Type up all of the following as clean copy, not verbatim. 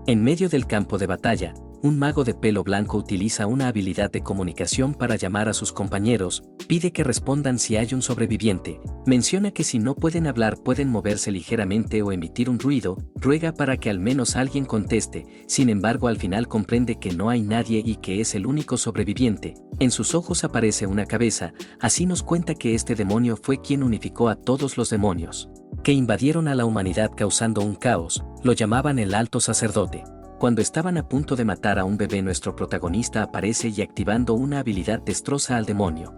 En medio del campo de batalla, un mago de pelo blanco utiliza una habilidad de comunicación para llamar a sus compañeros, pide que respondan si hay un sobreviviente, menciona que si no pueden hablar pueden moverse ligeramente o emitir un ruido, ruega para que al menos alguien conteste, sin embargo al final comprende que no hay nadie y que es el único sobreviviente. En sus ojos aparece una cabeza, así nos cuenta que este demonio fue quien unificó a todos los demonios, que invadieron a la humanidad causando un caos, lo llamaban el Alto Sacerdote. Cuando estaban a punto de matar a un bebé, nuestro protagonista aparece y activando una habilidad destroza al demonio.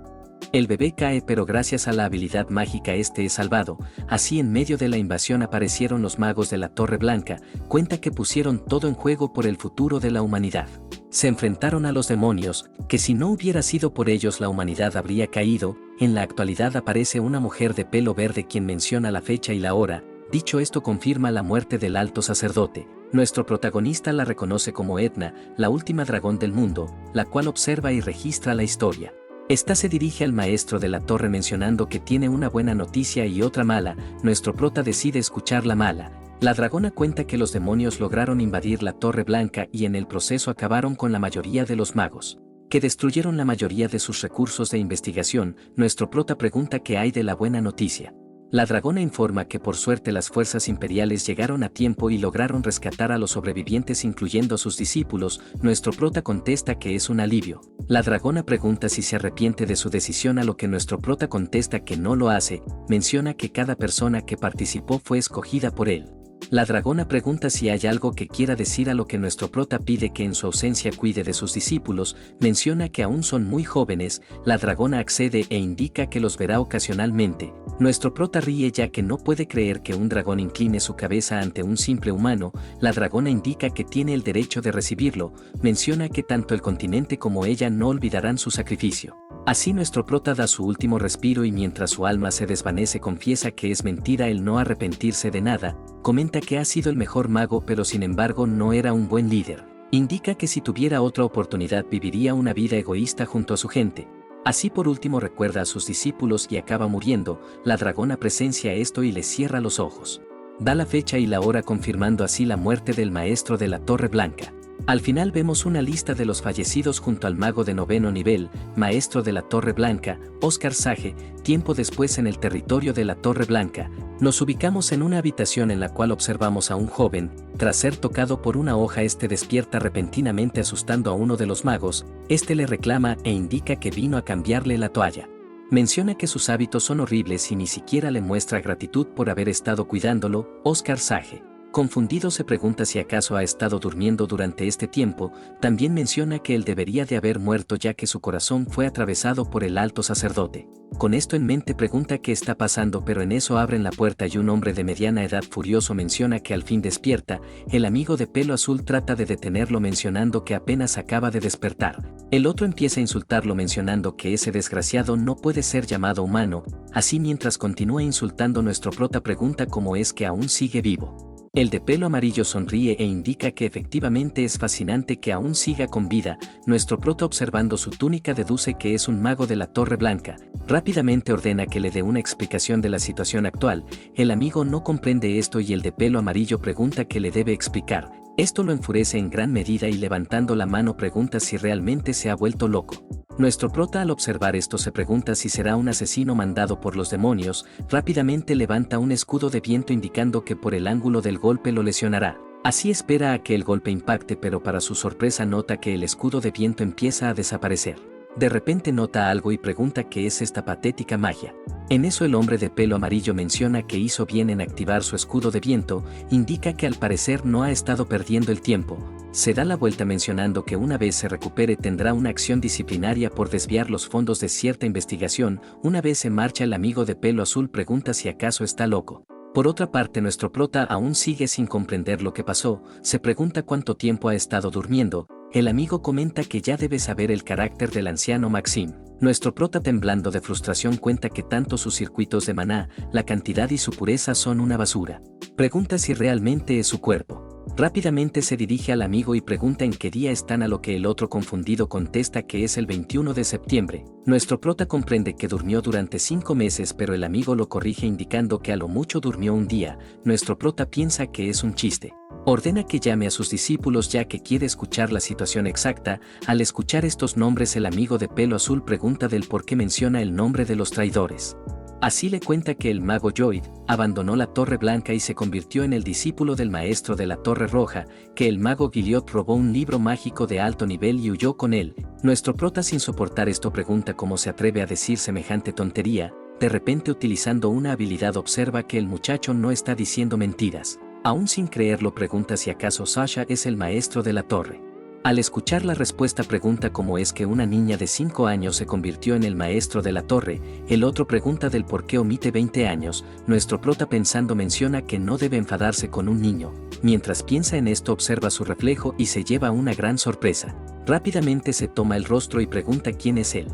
El bebé cae, pero gracias a la habilidad mágica este es salvado. Así en medio de la invasión aparecieron los magos de la Torre Blanca, cuenta que pusieron todo en juego por el futuro de la humanidad. Se enfrentaron a los demonios, que si no hubiera sido por ellos la humanidad habría caído. En la actualidad aparece una mujer de pelo verde quien menciona la fecha y la hora. Dicho esto confirma la muerte del Alto Sacerdote. Nuestro protagonista la reconoce como Etna, la última dragón del mundo, la cual observa y registra la historia. Esta se dirige al maestro de la torre mencionando que tiene una buena noticia y otra mala. Nuestro prota decide escuchar la mala. La dragona cuenta que los demonios lograron invadir la Torre Blanca y en el proceso acabaron con la mayoría de los magos, que destruyeron la mayoría de sus recursos de investigación. Nuestro prota pregunta qué hay de la buena noticia. La dragona informa que por suerte las fuerzas imperiales llegaron a tiempo y lograron rescatar a los sobrevivientes incluyendo a sus discípulos. Nuestro prota contesta que es un alivio. La dragona pregunta si se arrepiente de su decisión, a lo que nuestro prota contesta que no lo hace, menciona que cada persona que participó fue escogida por él. La dragona pregunta si hay algo que quiera decir, a lo que nuestro prota pide que en su ausencia cuide de sus discípulos, menciona que aún son muy jóvenes. La dragona accede e indica que los verá ocasionalmente. Nuestro prota ríe ya que no puede creer que un dragón incline su cabeza ante un simple humano. La dragona indica que tiene el derecho de recibirlo, menciona que tanto el continente como ella no olvidarán su sacrificio. Así nuestro prota da su último respiro y mientras su alma se desvanece confiesa que es mentira el no arrepentirse de nada, comenta que ha sido el mejor mago pero sin embargo no era un buen líder. Indica que si tuviera otra oportunidad viviría una vida egoísta junto a su gente. Así por último recuerda a sus discípulos y acaba muriendo. La dragona presencia esto y le cierra los ojos. Da la fecha y la hora confirmando así la muerte del maestro de la Torre Blanca. Al final vemos una lista de los fallecidos junto al mago de 9º nivel, maestro de la Torre Blanca, Oscar Sage. Tiempo después en el territorio de la Torre Blanca, nos ubicamos en una habitación en la cual observamos a un joven. Tras ser tocado por una hoja este despierta repentinamente asustando a uno de los magos. Este le reclama e indica que vino a cambiarle la toalla. Menciona que sus hábitos son horribles y ni siquiera le muestra gratitud por haber estado cuidándolo. Oscar Sage, confundido, se pregunta si acaso ha estado durmiendo durante este tiempo. También menciona que él debería de haber muerto ya que su corazón fue atravesado por el Alto Sacerdote. Con esto en mente pregunta qué está pasando, pero en eso abren la puerta y un hombre de mediana edad furioso menciona que al fin despierta. El amigo de pelo azul trata de detenerlo mencionando que apenas acaba de despertar. El otro empieza a insultarlo mencionando que ese desgraciado no puede ser llamado humano. Así mientras continúa insultando, nuestro prota pregunta cómo es que aún sigue vivo. El de pelo amarillo sonríe e indica que efectivamente es fascinante que aún siga con vida. Nuestro prota, observando su túnica, deduce que es un mago de la Torre Blanca. Rápidamente ordena que le dé una explicación de la situación actual. El amigo no comprende esto y el de pelo amarillo pregunta qué le debe explicar. Esto lo enfurece en gran medida y levantando la mano pregunta si realmente se ha vuelto loco. Nuestro prota, al observar esto, se pregunta si será un asesino mandado por los demonios. Rápidamente levanta un escudo de viento indicando que por el ángulo del golpe lo lesionará. Así espera a que el golpe impacte, pero para su sorpresa nota que el escudo de viento empieza a desaparecer. De repente nota algo y pregunta qué es esta patética magia. En eso el hombre de pelo amarillo menciona que hizo bien en activar su escudo de viento, indica que al parecer no ha estado perdiendo el tiempo. Se da la vuelta mencionando que una vez se recupere tendrá una acción disciplinaria por desviar los fondos de cierta investigación. Una vez se marcha, el amigo de pelo azul pregunta si acaso está loco. Por otra parte, nuestro prota aún sigue sin comprender lo que pasó, se pregunta cuánto tiempo ha estado durmiendo. El amigo comenta que ya debe saber el carácter del anciano Maxim. Nuestro prota, temblando de frustración, cuenta que tanto sus circuitos de maná, la cantidad y su pureza son una basura. Pregunta si realmente es su cuerpo. Rápidamente se dirige al amigo y pregunta en qué día están, a lo que el otro confundido contesta que es el 21 de septiembre. Nuestro prota comprende que durmió durante 5 meses, pero el amigo lo corrige indicando que a lo mucho durmió un día. Nuestro prota piensa que es un chiste. Ordena que llame a sus discípulos ya que quiere escuchar la situación exacta. Al escuchar estos nombres, el amigo de pelo azul pregunta del por qué menciona el nombre de los traidores. Así le cuenta que el mago Lloyd abandonó la Torre Blanca y se convirtió en el discípulo del maestro de la Torre Roja, que el mago Gilliot robó un libro mágico de alto nivel y huyó con él. Nuestro prota, sin soportar esto, pregunta cómo se atreve a decir semejante tontería. De repente, utilizando una habilidad, observa que el muchacho no está diciendo mentiras. Aún sin creerlo, pregunta si acaso Sasha es el maestro de la torre. Al escuchar la respuesta, pregunta cómo es que una niña de 5 años se convirtió en el maestro de la torre. El otro pregunta del por qué omite 20 años. Nuestro prota, pensando, menciona que no debe enfadarse con un niño. Mientras piensa en esto, observa su reflejo y se lleva una gran sorpresa. Rápidamente se toma el rostro y pregunta quién es él.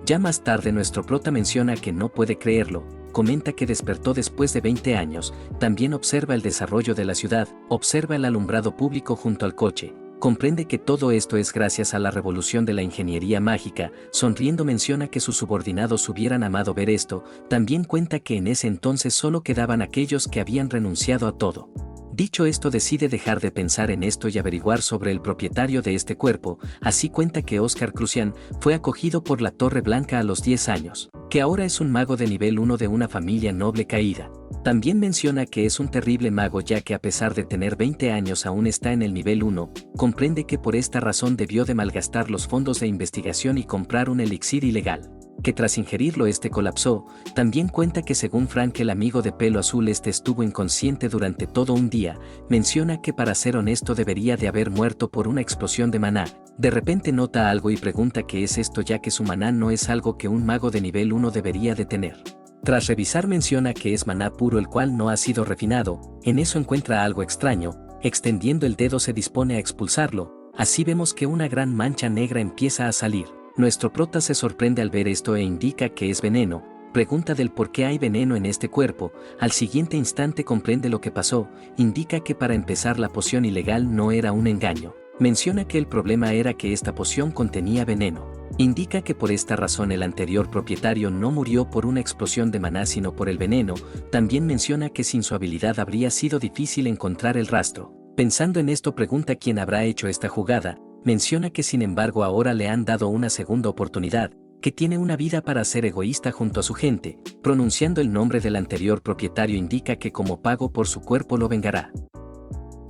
Ya más tarde, nuestro prota menciona que no puede creerlo. Comenta que despertó después de 20 años. También observa el desarrollo de la ciudad, observa el alumbrado público junto al coche. Comprende que todo esto es gracias a la revolución de la ingeniería mágica. Sonriendo, menciona que sus subordinados hubieran amado ver esto. También cuenta que en ese entonces solo quedaban aquellos que habían renunciado a todo. Dicho esto, decide dejar de pensar en esto y averiguar sobre el propietario de este cuerpo. Así cuenta que Oscar Crucian fue acogido por la Torre Blanca a los 10 años, que ahora es un mago de nivel 1 de una familia noble caída. También menciona que es un terrible mago ya que a pesar de tener 20 años aún está en el nivel 1, comprende que por esta razón debió de malgastar los fondos de investigación y comprar un elixir ilegal, que tras ingerirlo este colapsó. También cuenta que según Frank, el amigo de pelo azul, este estuvo inconsciente durante todo un día. Menciona que para ser honesto debería de haber muerto por una explosión de maná. De repente nota algo y pregunta qué es esto ya que su maná no es algo que un mago de nivel 1 debería de tener. Tras revisar, menciona que es maná puro el cual no ha sido refinado. En eso encuentra algo extraño. Extendiendo el dedo se dispone a expulsarlo. Así vemos que una gran mancha negra empieza a salir. Nuestro prota se sorprende al ver esto e indica que es veneno. Pregunta del por qué hay veneno en este cuerpo. Al siguiente instante comprende lo que pasó. Indica que para empezar la poción ilegal no era un engaño. Menciona que el problema era que esta poción contenía veneno. Indica que por esta razón el anterior propietario no murió por una explosión de maná sino por el veneno. También menciona que sin su habilidad habría sido difícil encontrar el rastro. Pensando en esto, pregunta quién habrá hecho esta jugada. Menciona que sin embargo ahora le han dado una segunda oportunidad, que tiene una vida para ser egoísta junto a su gente. Pronunciando el nombre del anterior propietario, indica que como pago por su cuerpo lo vengará.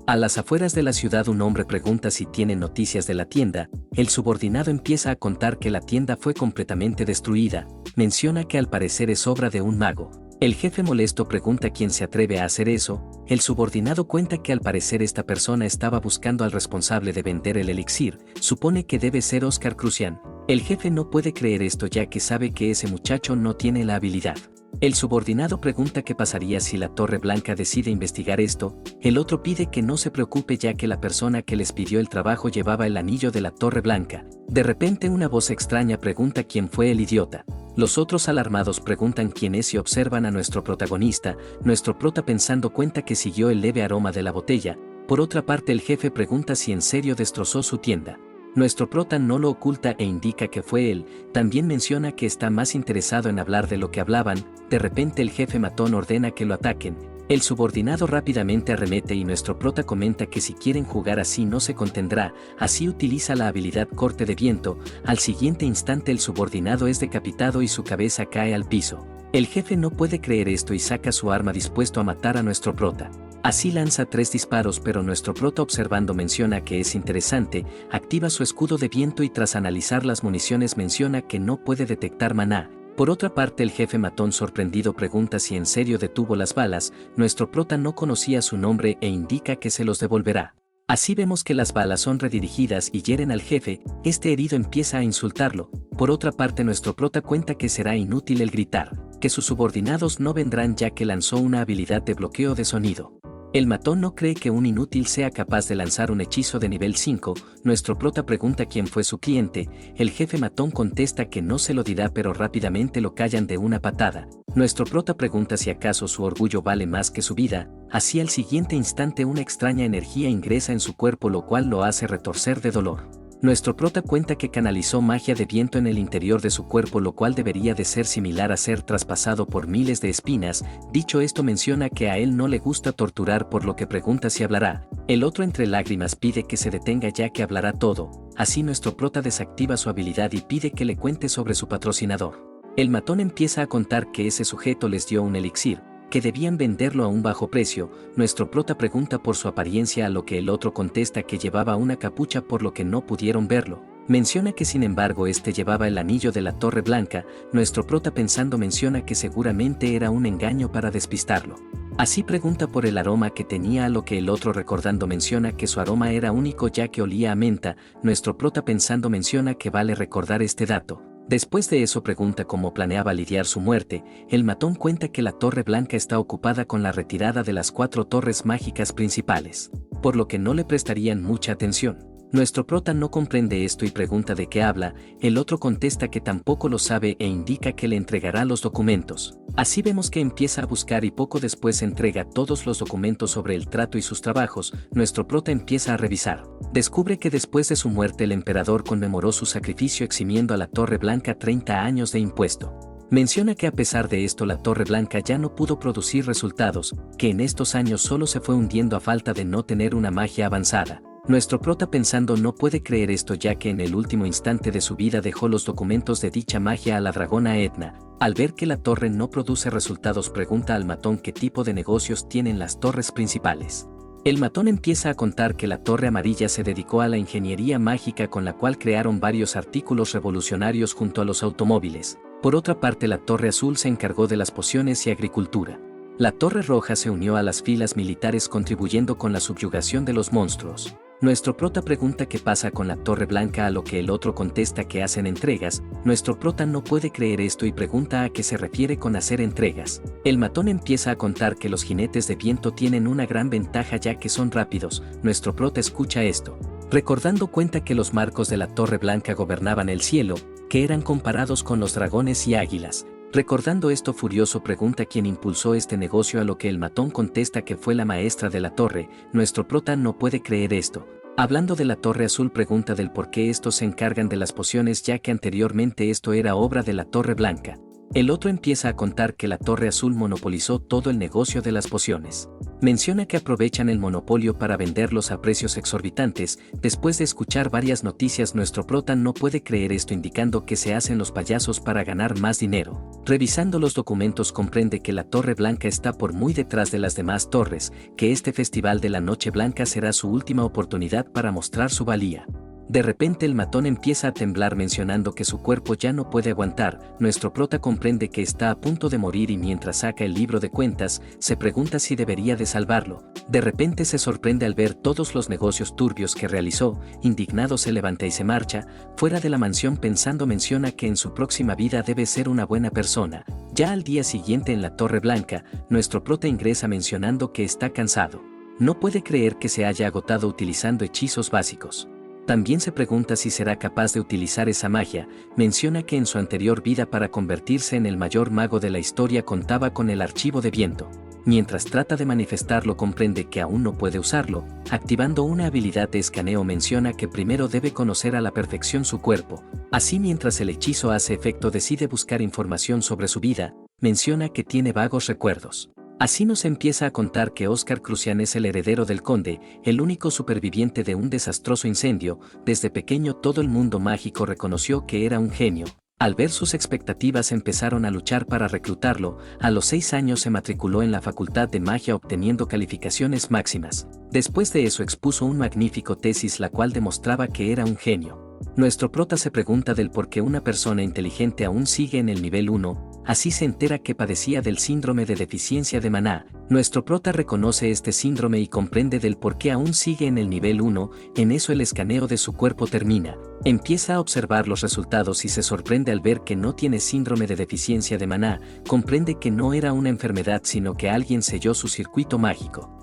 A las afueras de la ciudad, un hombre pregunta si tiene noticias de la tienda. El subordinado empieza a contar que la tienda fue completamente destruida. Menciona que al parecer es obra de un mago. El jefe, molesto, pregunta quién se atreve a hacer eso. El subordinado cuenta que al parecer esta persona estaba buscando al responsable de vender el elixir. Supone que debe ser Oscar Crucian. El jefe no puede creer esto ya que sabe que ese muchacho no tiene la habilidad. El subordinado pregunta qué pasaría si la Torre Blanca decide investigar esto. El otro pide que no se preocupe ya que la persona que les pidió el trabajo llevaba el anillo de la Torre Blanca. De repente una voz extraña pregunta quién fue el idiota. Los otros alarmados preguntan quién es y observan a nuestro protagonista. Nuestro prota, pensando, cuenta que siguió el leve aroma de la botella. Por otra parte, el jefe pregunta si en serio destrozó su tienda. Nuestro prota no lo oculta e indica que fue él. También menciona que está más interesado en hablar de lo que hablaban. De repente el jefe matón ordena que lo ataquen. El subordinado rápidamente arremete y nuestro prota comenta que si quieren jugar así no se contendrá. Así utiliza la habilidad corte de viento. Al siguiente instante el subordinado es decapitado y su cabeza cae al piso. El jefe no puede creer esto y saca su arma dispuesto a matar a nuestro prota. Así lanza 3 disparos, pero nuestro prota, observando, menciona que es interesante. Activa su escudo de viento y tras analizar las municiones menciona que no puede detectar maná. Por otra parte, el jefe matón, sorprendido, pregunta si en serio detuvo las balas. Nuestro prota no conocía su nombre e indica que se los devolverá. Así vemos que las balas son redirigidas y hieren al jefe. Este herido empieza a insultarlo. Por otra parte, nuestro prota cuenta que será inútil el gritar, que sus subordinados no vendrán ya que lanzó una habilidad de bloqueo de sonido. El matón no cree que un inútil sea capaz de lanzar un hechizo de nivel 5, nuestro prota pregunta quién fue su cliente, el jefe matón contesta que no se lo dirá pero rápidamente lo callan de una patada, nuestro prota pregunta si acaso su orgullo vale más que su vida, así al siguiente instante una extraña energía ingresa en su cuerpo lo cual lo hace retorcer de dolor. Nuestro prota cuenta que canalizó magia de viento en el interior de su cuerpo lo cual debería de ser similar a ser traspasado por miles de espinas, dicho esto menciona que a él no le gusta torturar por lo que pregunta si hablará, el otro entre lágrimas pide que se detenga ya que hablará todo, así nuestro prota desactiva su habilidad y pide que le cuente sobre su patrocinador. El matón empieza a contar que ese sujeto les dio un elixir, que debían venderlo a un bajo precio, nuestro prota pregunta por su apariencia a lo que el otro contesta que llevaba una capucha por lo que no pudieron verlo. Menciona que sin embargo este llevaba el anillo de la Torre Blanca, nuestro prota pensando menciona que seguramente era un engaño para despistarlo. Así pregunta por el aroma que tenía a lo que el otro recordando menciona que su aroma era único ya que olía a menta, nuestro prota pensando menciona que vale recordar este dato. Después de eso pregunta cómo planeaba lidiar su muerte, el matón cuenta que la Torre Blanca está ocupada con la retirada de las 4 torres mágicas principales, por lo que no le prestarían mucha atención. Nuestro prota no comprende esto y pregunta de qué habla, el otro contesta que tampoco lo sabe e indica que le entregará los documentos. Así vemos que empieza a buscar y poco después entrega todos los documentos sobre el trato y sus trabajos, nuestro prota empieza a revisar. Descubre que después de su muerte el emperador conmemoró su sacrificio eximiendo a la Torre Blanca 30 años de impuesto. Menciona que a pesar de esto la Torre Blanca ya no pudo producir resultados, que en estos años solo se fue hundiendo a falta de no tener una magia avanzada. Nuestro prota pensando no puede creer esto ya que en el último instante de su vida dejó los documentos de dicha magia a la dragona Edna. Al ver que la torre no produce resultados pregunta al matón qué tipo de negocios tienen las torres principales. El matón empieza a contar que la Torre Amarilla se dedicó a la ingeniería mágica con la cual crearon varios artículos revolucionarios junto a los automóviles. Por otra parte la Torre Azul se encargó de las pociones y agricultura. La Torre Roja se unió a las filas militares contribuyendo con la subyugación de los monstruos. Nuestro prota pregunta qué pasa con la Torre Blanca a lo que el otro contesta que hacen entregas, nuestro prota no puede creer esto y pregunta a qué se refiere con hacer entregas. El matón empieza a contar que los jinetes de viento tienen una gran ventaja ya que son rápidos, nuestro prota escucha esto. Recordando cuenta que los marcos de la Torre Blanca gobernaban el cielo, que eran comparados con los dragones y águilas. Recordando esto furioso pregunta quién impulsó este negocio a lo que el matón contesta que fue la maestra de la torre, nuestro prota no puede creer esto. Hablando de la Torre Azul pregunta del por qué estos se encargan de las pociones ya que anteriormente esto era obra de la Torre Blanca. El otro empieza a contar que la Torre Azul monopolizó todo el negocio de las pociones. Menciona que aprovechan el monopolio para venderlos a precios exorbitantes. Después de escuchar varias noticias nuestro prota no puede creer esto indicando que se hacen los payasos para ganar más dinero. Revisando los documentos comprende que la Torre Blanca está por muy detrás de las demás torres, que este festival de la Noche Blanca será su última oportunidad para mostrar su valía. De repente el matón empieza a temblar mencionando que su cuerpo ya no puede aguantar, nuestro prota comprende que está a punto de morir y mientras saca el libro de cuentas, se pregunta si debería de salvarlo. De repente se sorprende al ver todos los negocios turbios que realizó, indignado se levanta y se marcha, fuera de la mansión pensando menciona que en su próxima vida debe ser una buena persona. Ya al día siguiente en la Torre Blanca, nuestro prota ingresa mencionando que está cansado. No puede creer que se haya agotado utilizando hechizos básicos. También se pregunta si será capaz de utilizar esa magia, menciona que en su anterior vida para convertirse en el mayor mago de la historia contaba con el archivo de viento. Mientras trata de manifestarlo comprende que aún no puede usarlo, activando una habilidad de escaneo menciona que primero debe conocer a la perfección su cuerpo, así mientras el hechizo hace efecto decide buscar información sobre su vida, menciona que tiene vagos recuerdos. Así nos empieza a contar que Oscar Crucian es el heredero del conde, el único superviviente de un desastroso incendio. Desde pequeño todo el mundo mágico reconoció que era un genio. Al ver sus expectativas empezaron a luchar para reclutarlo, a los 6 años se matriculó en la Facultad de Magia obteniendo calificaciones máximas. Después de eso expuso un magnífico tesis la cual demostraba que era un genio. Nuestro prota se pregunta del por qué una persona inteligente aún sigue en el nivel 1, así se entera que padecía del síndrome de deficiencia de maná. Nuestro prota reconoce este síndrome y comprende del por qué aún sigue en el nivel 1, en eso el escaneo de su cuerpo termina. Empieza a observar los resultados y se sorprende al ver que no tiene síndrome de deficiencia de maná, comprende que no era una enfermedad sino que alguien selló su circuito mágico.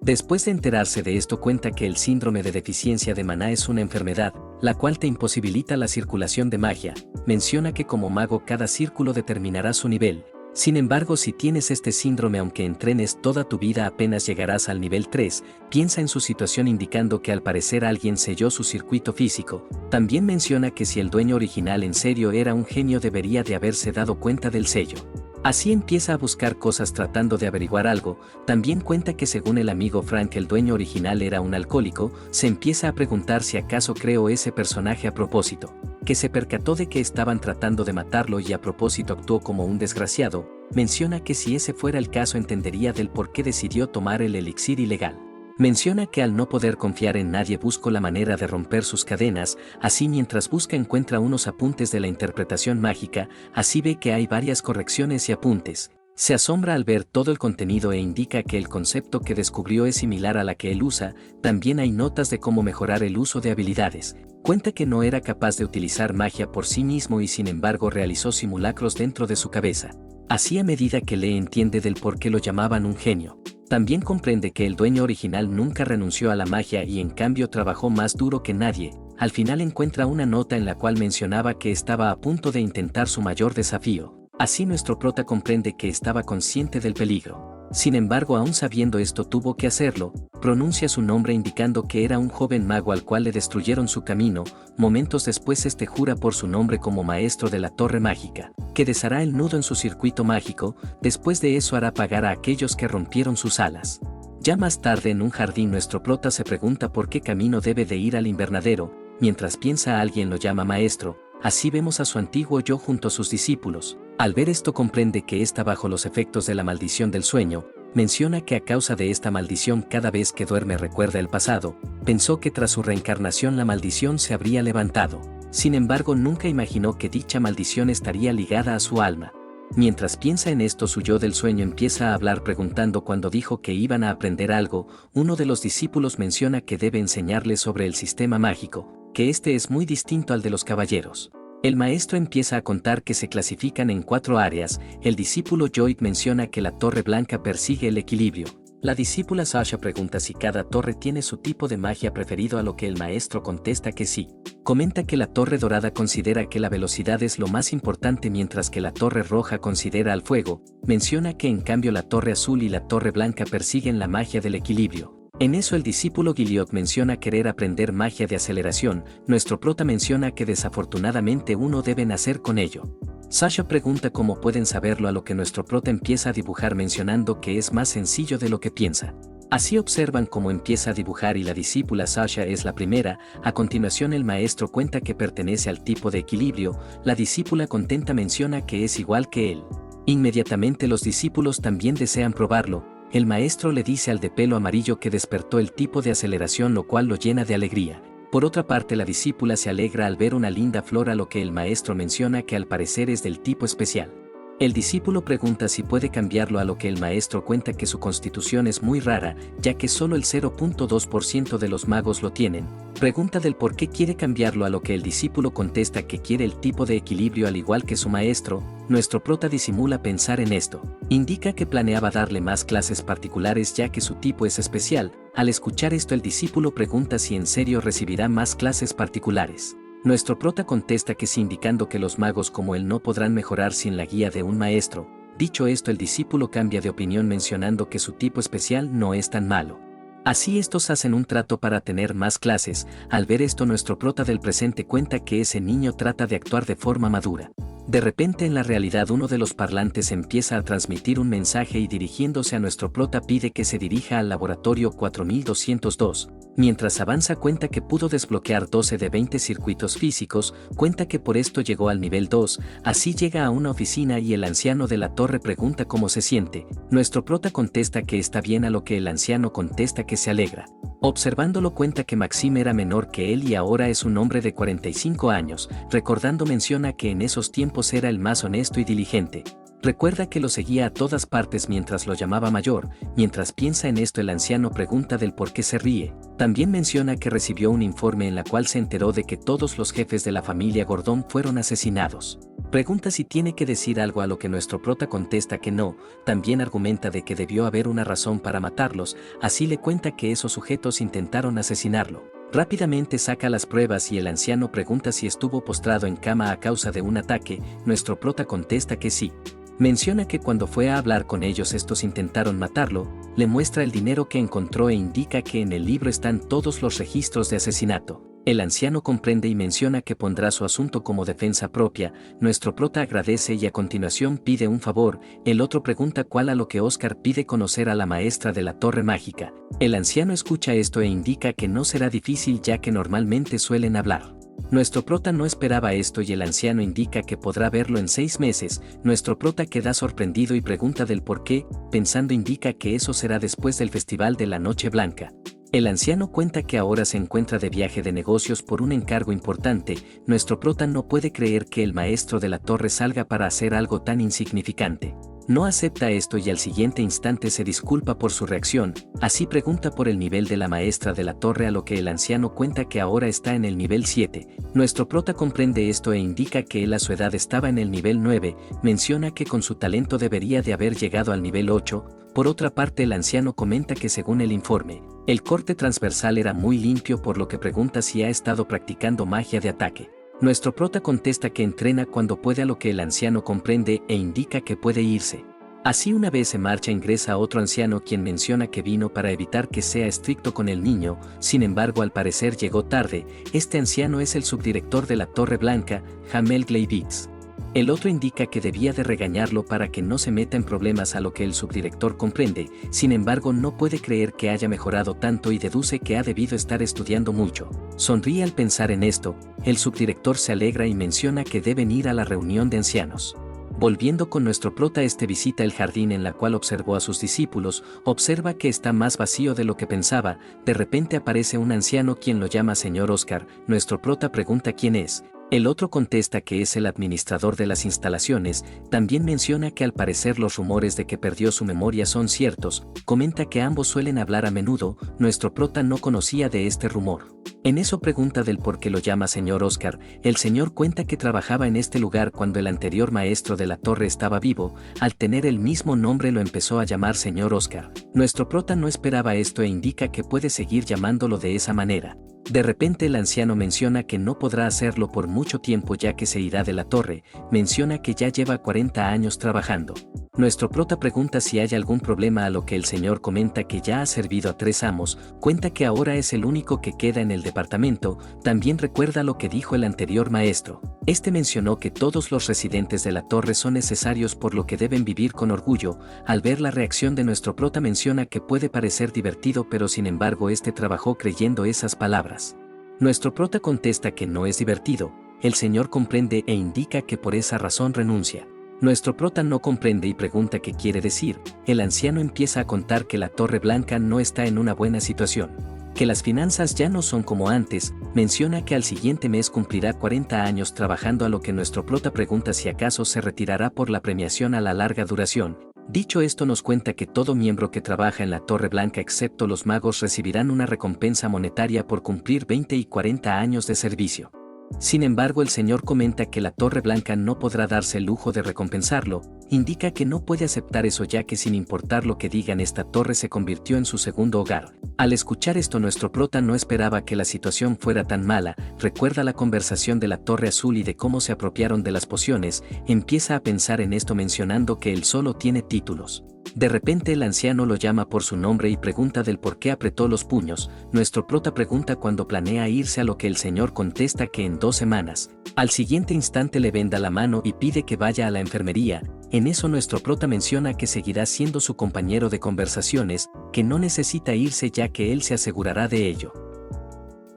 Después de enterarse de esto cuenta que el síndrome de deficiencia de maná es una enfermedad, la cual te imposibilita la circulación de magia. Menciona que como mago cada círculo determinará su nivel. Sin embargo, si tienes este síndrome aunque entrenes toda tu vida apenas llegarás al nivel 3, piensa en su situación indicando que al parecer alguien selló su circuito físico. También menciona que si el dueño original en serio era un genio debería de haberse dado cuenta del sello. Así empieza a buscar cosas tratando de averiguar algo. También cuenta que según el amigo Frank el dueño original era un alcohólico, se empieza a preguntar si acaso creó ese personaje a propósito, que se percató de que estaban tratando de matarlo y a propósito actuó como un desgraciado. Menciona que si ese fuera el caso entendería del por qué decidió tomar el elixir ilegal. Menciona que al no poder confiar en nadie buscó la manera de romper sus cadenas, así mientras busca encuentra unos apuntes de la interpretación mágica, así ve que hay varias correcciones y apuntes. Se asombra al ver todo el contenido e indica que el concepto que descubrió es similar a la que él usa. También hay notas de cómo mejorar el uso de habilidades. Cuenta que no era capaz de utilizar magia por sí mismo y sin embargo realizó simulacros dentro de su cabeza. Así a medida que lee entiende del por qué lo llamaban un genio. También comprende que el dueño original nunca renunció a la magia y en cambio trabajó más duro que nadie. Al final encuentra una nota en la cual mencionaba que estaba a punto de intentar su mayor desafío. Así nuestro prota comprende que estaba consciente del peligro. Sin embargo, aún sabiendo esto tuvo que hacerlo. Pronuncia su nombre indicando que era un joven mago al cual le destruyeron su camino. Momentos después este jura por su nombre como maestro de la torre mágica, que deshará el nudo en su circuito mágico. Después de eso hará pagar a aquellos que rompieron sus alas. Ya más tarde en un jardín nuestro prota se pregunta por qué camino debe de ir al invernadero. Mientras piensa alguien lo llama maestro. Así vemos a su antiguo yo junto a sus discípulos. Al ver esto comprende que está bajo los efectos de la maldición del sueño. Menciona que a causa de esta maldición cada vez que duerme recuerda el pasado. Pensó que tras su reencarnación la maldición se habría levantado. Sin embargo nunca imaginó que dicha maldición estaría ligada a su alma. Mientras piensa en esto su yo del sueño empieza a hablar preguntando cuando dijo que iban a aprender algo. Uno de los discípulos menciona que debe enseñarles sobre el sistema mágico, que este es muy distinto al de los caballeros. El maestro empieza a contar que se clasifican en 4 áreas. El discípulo Joy menciona que la torre blanca persigue el equilibrio. La discípula Sasha pregunta si cada torre tiene su tipo de magia preferido, a lo que el maestro contesta que sí. Comenta que la torre dorada considera que la velocidad es lo más importante mientras que la torre roja considera al fuego. Menciona que en cambio la torre azul y la torre blanca persiguen la magia del equilibrio. En eso el discípulo Gilliot menciona querer aprender magia de aceleración. Nuestro prota menciona que desafortunadamente uno debe nacer con ello. Sasha pregunta cómo pueden saberlo, a lo que nuestro prota empieza a dibujar mencionando que es más sencillo de lo que piensa. Así observan cómo empieza a dibujar y la discípula Sasha es la primera. A continuación el maestro cuenta que pertenece al tipo de equilibrio. La discípula contenta menciona que es igual que él. Inmediatamente los discípulos también desean probarlo. El maestro le dice al de pelo amarillo que despertó el tipo de aceleración, lo cual lo llena de alegría. Por otra parte la discípula se alegra al ver una linda flor, a lo que el maestro menciona que al parecer es del tipo especial. El discípulo pregunta si puede cambiarlo, a lo que el maestro cuenta que su constitución es muy rara, ya que solo el 0.2% de los magos lo tienen. Pregunta del por qué quiere cambiarlo, a lo que el discípulo contesta que quiere el tipo de equilibrio al igual que su maestro. Nuestro prota disimula pensar en esto. Indica que planeaba darle más clases particulares ya que su tipo es especial. Al escuchar esto el discípulo pregunta si en serio recibirá más clases particulares. Nuestro prota contesta que sí, indicando que los magos como él no podrán mejorar sin la guía de un maestro. Dicho esto el discípulo cambia de opinión mencionando que su tipo especial no es tan malo. Así estos hacen un trato para tener más clases. Al ver esto nuestro prota del presente cuenta que ese niño trata de actuar de forma madura. De repente en la realidad uno de los parlantes empieza a transmitir un mensaje y dirigiéndose a nuestro prota pide que se dirija al laboratorio 4202. Mientras avanza cuenta que pudo desbloquear 12 de 20 circuitos físicos, cuenta que por esto llegó al nivel 2, así llega a una oficina y el anciano de la torre pregunta cómo se siente. Nuestro prota contesta que está bien, a lo que el anciano contesta que se alegra. Observándolo cuenta que Maxime era menor que él y ahora es un hombre de 45 años, recordando menciona que en esos tiempos era el más honesto y diligente. Recuerda que lo seguía a todas partes mientras lo llamaba mayor. Mientras piensa en esto el anciano pregunta del por qué se ríe. También menciona que recibió un informe en la cual se enteró de que todos los jefes de la familia Gordon fueron asesinados. Pregunta si tiene que decir algo, a lo que nuestro prota contesta que no. También argumenta de que debió haber una razón para matarlos, así le cuenta que esos sujetos intentaron asesinarlo. Rápidamente saca las pruebas y el anciano pregunta si estuvo postrado en cama a causa de un ataque. Nuestro prota contesta que sí. Menciona que cuando fue a hablar con ellos estos intentaron matarlo, le muestra el dinero que encontró e indica que en el libro están todos los registros de asesinato. El anciano comprende y menciona que pondrá su asunto como defensa propia. Nuestro prota agradece y a continuación pide un favor. El otro pregunta cuál, a lo que Oscar pide conocer a la maestra de la torre mágica. El anciano escucha esto e indica que no será difícil ya que normalmente suelen hablar. Nuestro prota no esperaba esto y el anciano indica que podrá verlo en 6 meses. Nuestro prota queda sorprendido y pregunta del por qué, pensando indica que eso será después del festival de la Noche Blanca. El anciano cuenta que ahora se encuentra de viaje de negocios por un encargo importante. Nuestro prota no puede creer que el maestro de la torre salga para hacer algo tan insignificante. No acepta esto y al siguiente instante se disculpa por su reacción, así pregunta por el nivel de la maestra de la torre, a lo que el anciano cuenta que ahora está en el nivel 7. Nuestro prota comprende esto e indica que él a su edad estaba en el nivel 9, menciona que con su talento debería de haber llegado al nivel 8. Por otra parte, el anciano comenta que según el informe, el corte transversal era muy limpio, por lo que pregunta si ha estado practicando magia de ataque. Nuestro prota contesta que entrena cuando puede, a lo que el anciano comprende e indica que puede irse. Así una vez se marcha ingresa otro anciano quien menciona que vino para evitar que sea estricto con el niño, sin embargo al parecer llegó tarde. Este anciano es el subdirector de la Torre Blanca, Hamel Gleibitz. El otro indica que debía de regañarlo para que no se meta en problemas, a lo que el subdirector comprende, sin embargo no puede creer que haya mejorado tanto y deduce que ha debido estar estudiando mucho. Sonríe al pensar en esto, el subdirector se alegra y menciona que deben ir a la reunión de ancianos. Volviendo con nuestro prota, este visita el jardín en la cual observó a sus discípulos, observa que está más vacío de lo que pensaba. De repente aparece un anciano quien lo llama señor Oscar. Nuestro prota pregunta quién es. El otro contesta que es el administrador de las instalaciones. También menciona que al parecer los rumores de que perdió su memoria son ciertos. Comenta que ambos suelen hablar a menudo. Nuestro prota no conocía de este rumor. En eso pregunta del por qué lo llama señor Oscar. El señor cuenta que trabajaba en este lugar cuando el anterior maestro de la torre estaba vivo. Al tener el mismo nombre lo empezó a llamar señor Oscar. Nuestro prota no esperaba esto e indica que puede seguir llamándolo de esa manera. De repente el anciano menciona que no podrá hacerlo por mucho tiempo ya que se irá de la torre. Menciona que ya lleva 40 años trabajando. Nuestro prota pregunta si hay algún problema, a lo que el señor comenta que ya ha servido a 3 amos, cuenta que ahora es el único que queda en el departamento. También recuerda lo que dijo el anterior maestro. Este mencionó que todos los residentes de la torre son necesarios, por lo que deben vivir con orgullo. Al ver la reacción de nuestro prota menciona que puede parecer divertido, pero sin embargo este trabajó creyendo esas palabras. Nuestro prota contesta que no es divertido. El señor comprende e indica que por esa razón renuncia. Nuestro prota no comprende y pregunta qué quiere decir. El anciano empieza a contar que la Torre Blanca no está en una buena situación, que las finanzas ya no son como antes. Menciona que al siguiente mes cumplirá 40 años trabajando, a lo que nuestro prota pregunta si acaso se retirará por la premiación a la larga duración. Dicho esto nos cuenta que todo miembro que trabaja en la Torre Blanca excepto los magos recibirán una recompensa monetaria por cumplir 20 y 40 años de servicio. Sin embargo, el señor comenta que la Torre Blanca no podrá darse el lujo de recompensarlo. Indica que no puede aceptar eso ya que sin importar lo que digan, esta torre se convirtió en su segundo hogar. Al escuchar esto nuestro prota no esperaba que la situación fuera tan mala. Recuerda la conversación de la Torre Azul y de cómo se apropiaron de las pociones. Empieza a pensar en esto mencionando que él solo tiene títulos. De repente el anciano lo llama por su nombre y pregunta del por qué apretó los puños. Nuestro prota pregunta cuándo planea irse, a lo que el señor contesta que en 2 semanas. Al siguiente instante le venda la mano y pide que vaya a la enfermería. En eso nuestro prota menciona que seguirá siendo su compañero de conversaciones, que no necesita irse ya que él se asegurará de ello.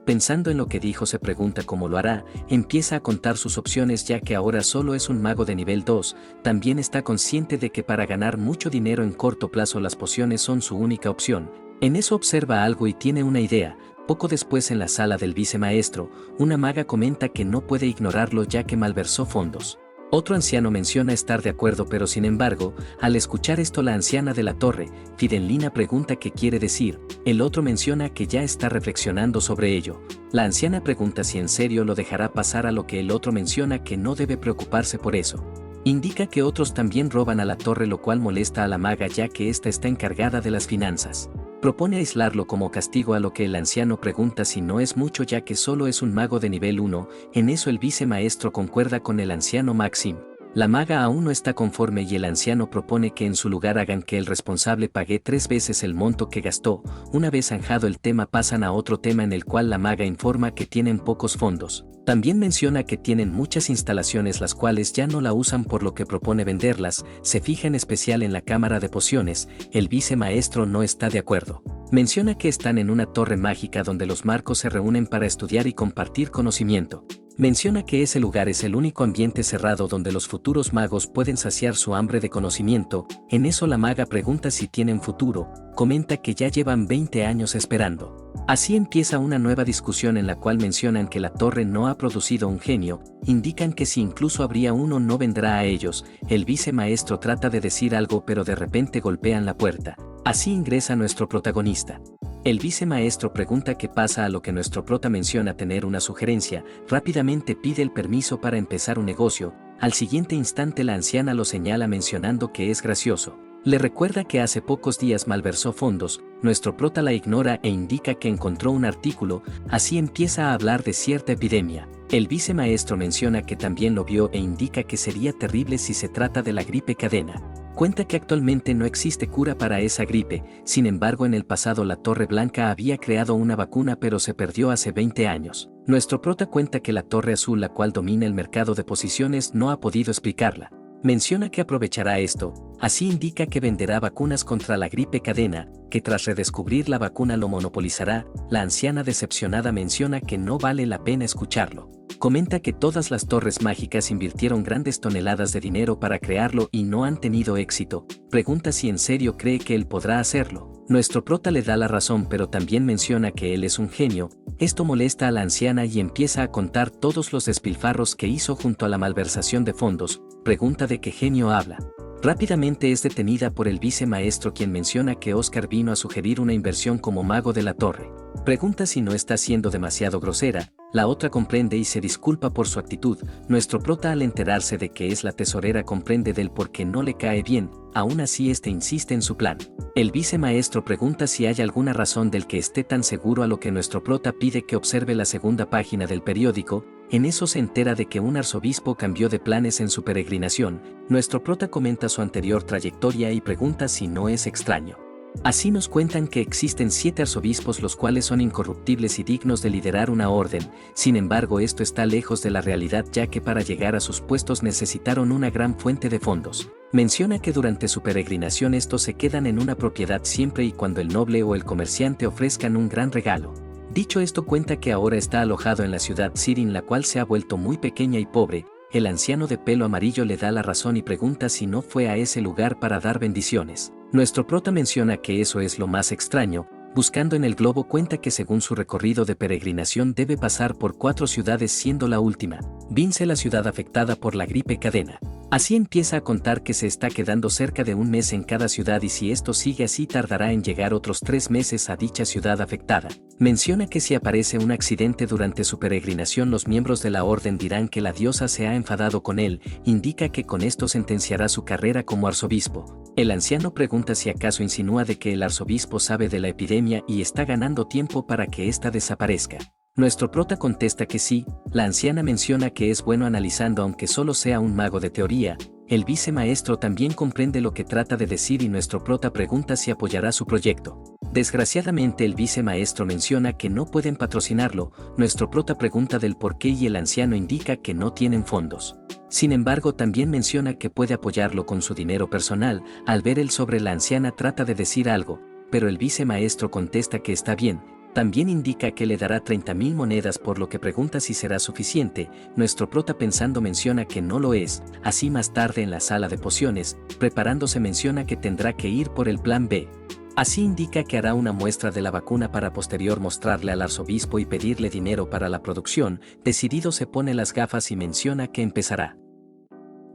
Pensando en lo que dijo se pregunta cómo lo hará. Empieza a contar sus opciones ya que ahora solo es un mago de nivel 2, también está consciente de que para ganar mucho dinero en corto plazo las pociones son su única opción. En eso observa algo y tiene una idea. Poco después en la sala del vicemaestro, una maga comenta que no puede ignorarlo ya que malversó fondos. Otro anciano menciona estar de acuerdo, pero sin embargo, al escuchar esto la anciana de la torre, Fidelina, pregunta qué quiere decir. El otro menciona que ya está reflexionando sobre ello. La anciana pregunta si en serio lo dejará pasar, a lo que el otro menciona que no debe preocuparse por eso. Indica que otros también roban a la torre, lo cual molesta a la maga ya que ésta está encargada de las finanzas. Propone aislarlo como castigo, a lo que el anciano pregunta si no es mucho ya que solo es un mago de nivel 1, en eso el vicemaestro concuerda con el anciano Maxim. La maga aún no está conforme y el anciano propone que en su lugar hagan que el responsable pague 3 veces el monto que gastó. Una vez zanjado el tema pasan a otro tema en el cual la maga informa que tienen pocos fondos. También menciona que tienen muchas instalaciones las cuales ya no la usan, por lo que propone venderlas. Se fija en especial en la cámara de pociones. El vicemaestro no está de acuerdo. Menciona que están en una torre mágica donde los magos se reúnen para estudiar y compartir conocimiento. Menciona que ese lugar es el único ambiente cerrado donde los futuros magos pueden saciar su hambre de conocimiento. En eso la maga pregunta si tienen futuro, comenta que ya llevan 20 años esperando. Así empieza una nueva discusión en la cual mencionan que la torre no ha producido un genio, indican que si incluso habría uno no vendrá a ellos. El vicemaestro trata de decir algo pero de repente golpean la puerta. Así ingresa nuestro protagonista. El vicemaestro pregunta qué pasa, a lo que nuestro prota menciona tener una sugerencia. Rápidamente pide el permiso para empezar un negocio. Al siguiente instante la anciana lo señala mencionando que es gracioso. Le recuerda que hace pocos días malversó fondos. Nuestro prota la ignora e indica que encontró un artículo. Así empieza a hablar de cierta epidemia. El vicemaestro menciona que también lo vio e indica que sería terrible si se trata de la gripe cadena. Cuenta que actualmente no existe cura para esa gripe, sin embargo en el pasado la Torre Blanca había creado una vacuna pero se perdió hace 20 años. Nuestro prota cuenta que la Torre Azul, la cual domina el mercado de pociones, no ha podido explicarla. Menciona que aprovechará esto, así indica que venderá vacunas contra la gripe cadena, que tras redescubrir la vacuna lo monopolizará. La anciana decepcionada menciona que no vale la pena escucharlo. Comenta que todas las torres mágicas invirtieron grandes toneladas de dinero para crearlo y no han tenido éxito. Pregunta si en serio cree que él podrá hacerlo. Nuestro prota le da la razón pero también menciona que él es un genio. Esto molesta a la anciana y empieza a contar todos los despilfarros que hizo junto a la malversación de fondos. Pregunta de qué genio habla. Rápidamente es detenida por el vicemaestro, quien menciona que Oscar vino a sugerir una inversión como mago de la torre. Pregunta si no está siendo demasiado grosera. La otra comprende y se disculpa por su actitud. Nuestro prota, al enterarse de que es la tesorera, comprende del por qué no le cae bien. Aún así este insiste en su plan. El vicemaestro pregunta si hay alguna razón del que esté tan seguro, a lo que nuestro prota pide que observe la segunda página del periódico. En eso se entera de que un arzobispo cambió de planes en su peregrinación. Nuestro prota comenta su anterior trayectoria y pregunta si no es extraño. Así nos cuentan que existen 7 arzobispos los cuales son incorruptibles y dignos de liderar una orden. Sin embargo, esto está lejos de la realidad, ya que para llegar a sus puestos necesitaron una gran fuente de fondos. Menciona que durante su peregrinación estos se quedan en una propiedad siempre y cuando el noble o el comerciante ofrezcan un gran regalo. Dicho esto, cuenta que ahora está alojado en la ciudad Sirin, la cual se ha vuelto muy pequeña y pobre. El anciano de pelo amarillo le da la razón y pregunta si no fue a ese lugar para dar bendiciones. Nuestro prota menciona que eso es lo más extraño. Buscando en el globo cuenta que según su recorrido de peregrinación debe pasar por 4 ciudades, siendo la última Vince, la ciudad afectada por la gripe cadena. Así empieza a contar que se está quedando cerca de un mes en cada ciudad y si esto sigue así tardará en llegar otros 3 meses a dicha ciudad afectada. Menciona que si aparece un accidente durante su peregrinación los miembros de la orden dirán que la diosa se ha enfadado con él. Indica que con esto sentenciará su carrera como arzobispo. El anciano pregunta si acaso insinúa de que el arzobispo sabe de la epidemia y está ganando tiempo para que ésta desaparezca. Nuestro prota contesta que sí. La anciana menciona que es bueno analizando aunque solo sea un mago de teoría. El vicemaestro también comprende lo que trata de decir y nuestro prota pregunta si apoyará su proyecto. Desgraciadamente el vicemaestro menciona que no pueden patrocinarlo. Nuestro prota pregunta del por qué y el anciano indica que no tienen fondos. Sin embargo, también menciona que puede apoyarlo con su dinero personal. Al ver el sobre, la anciana trata de decir algo, pero el vicemaestro contesta que está bien. También indica que le dará 30.000 monedas, por lo que pregunta si será suficiente. Nuestro prota pensando menciona que no lo es. Así más tarde en la sala de pociones, preparándose menciona que tendrá que ir por el plan B. Así indica que hará una muestra de la vacuna para posterior mostrarle al arzobispo y pedirle dinero para la producción. Decidido se pone las gafas y menciona que empezará.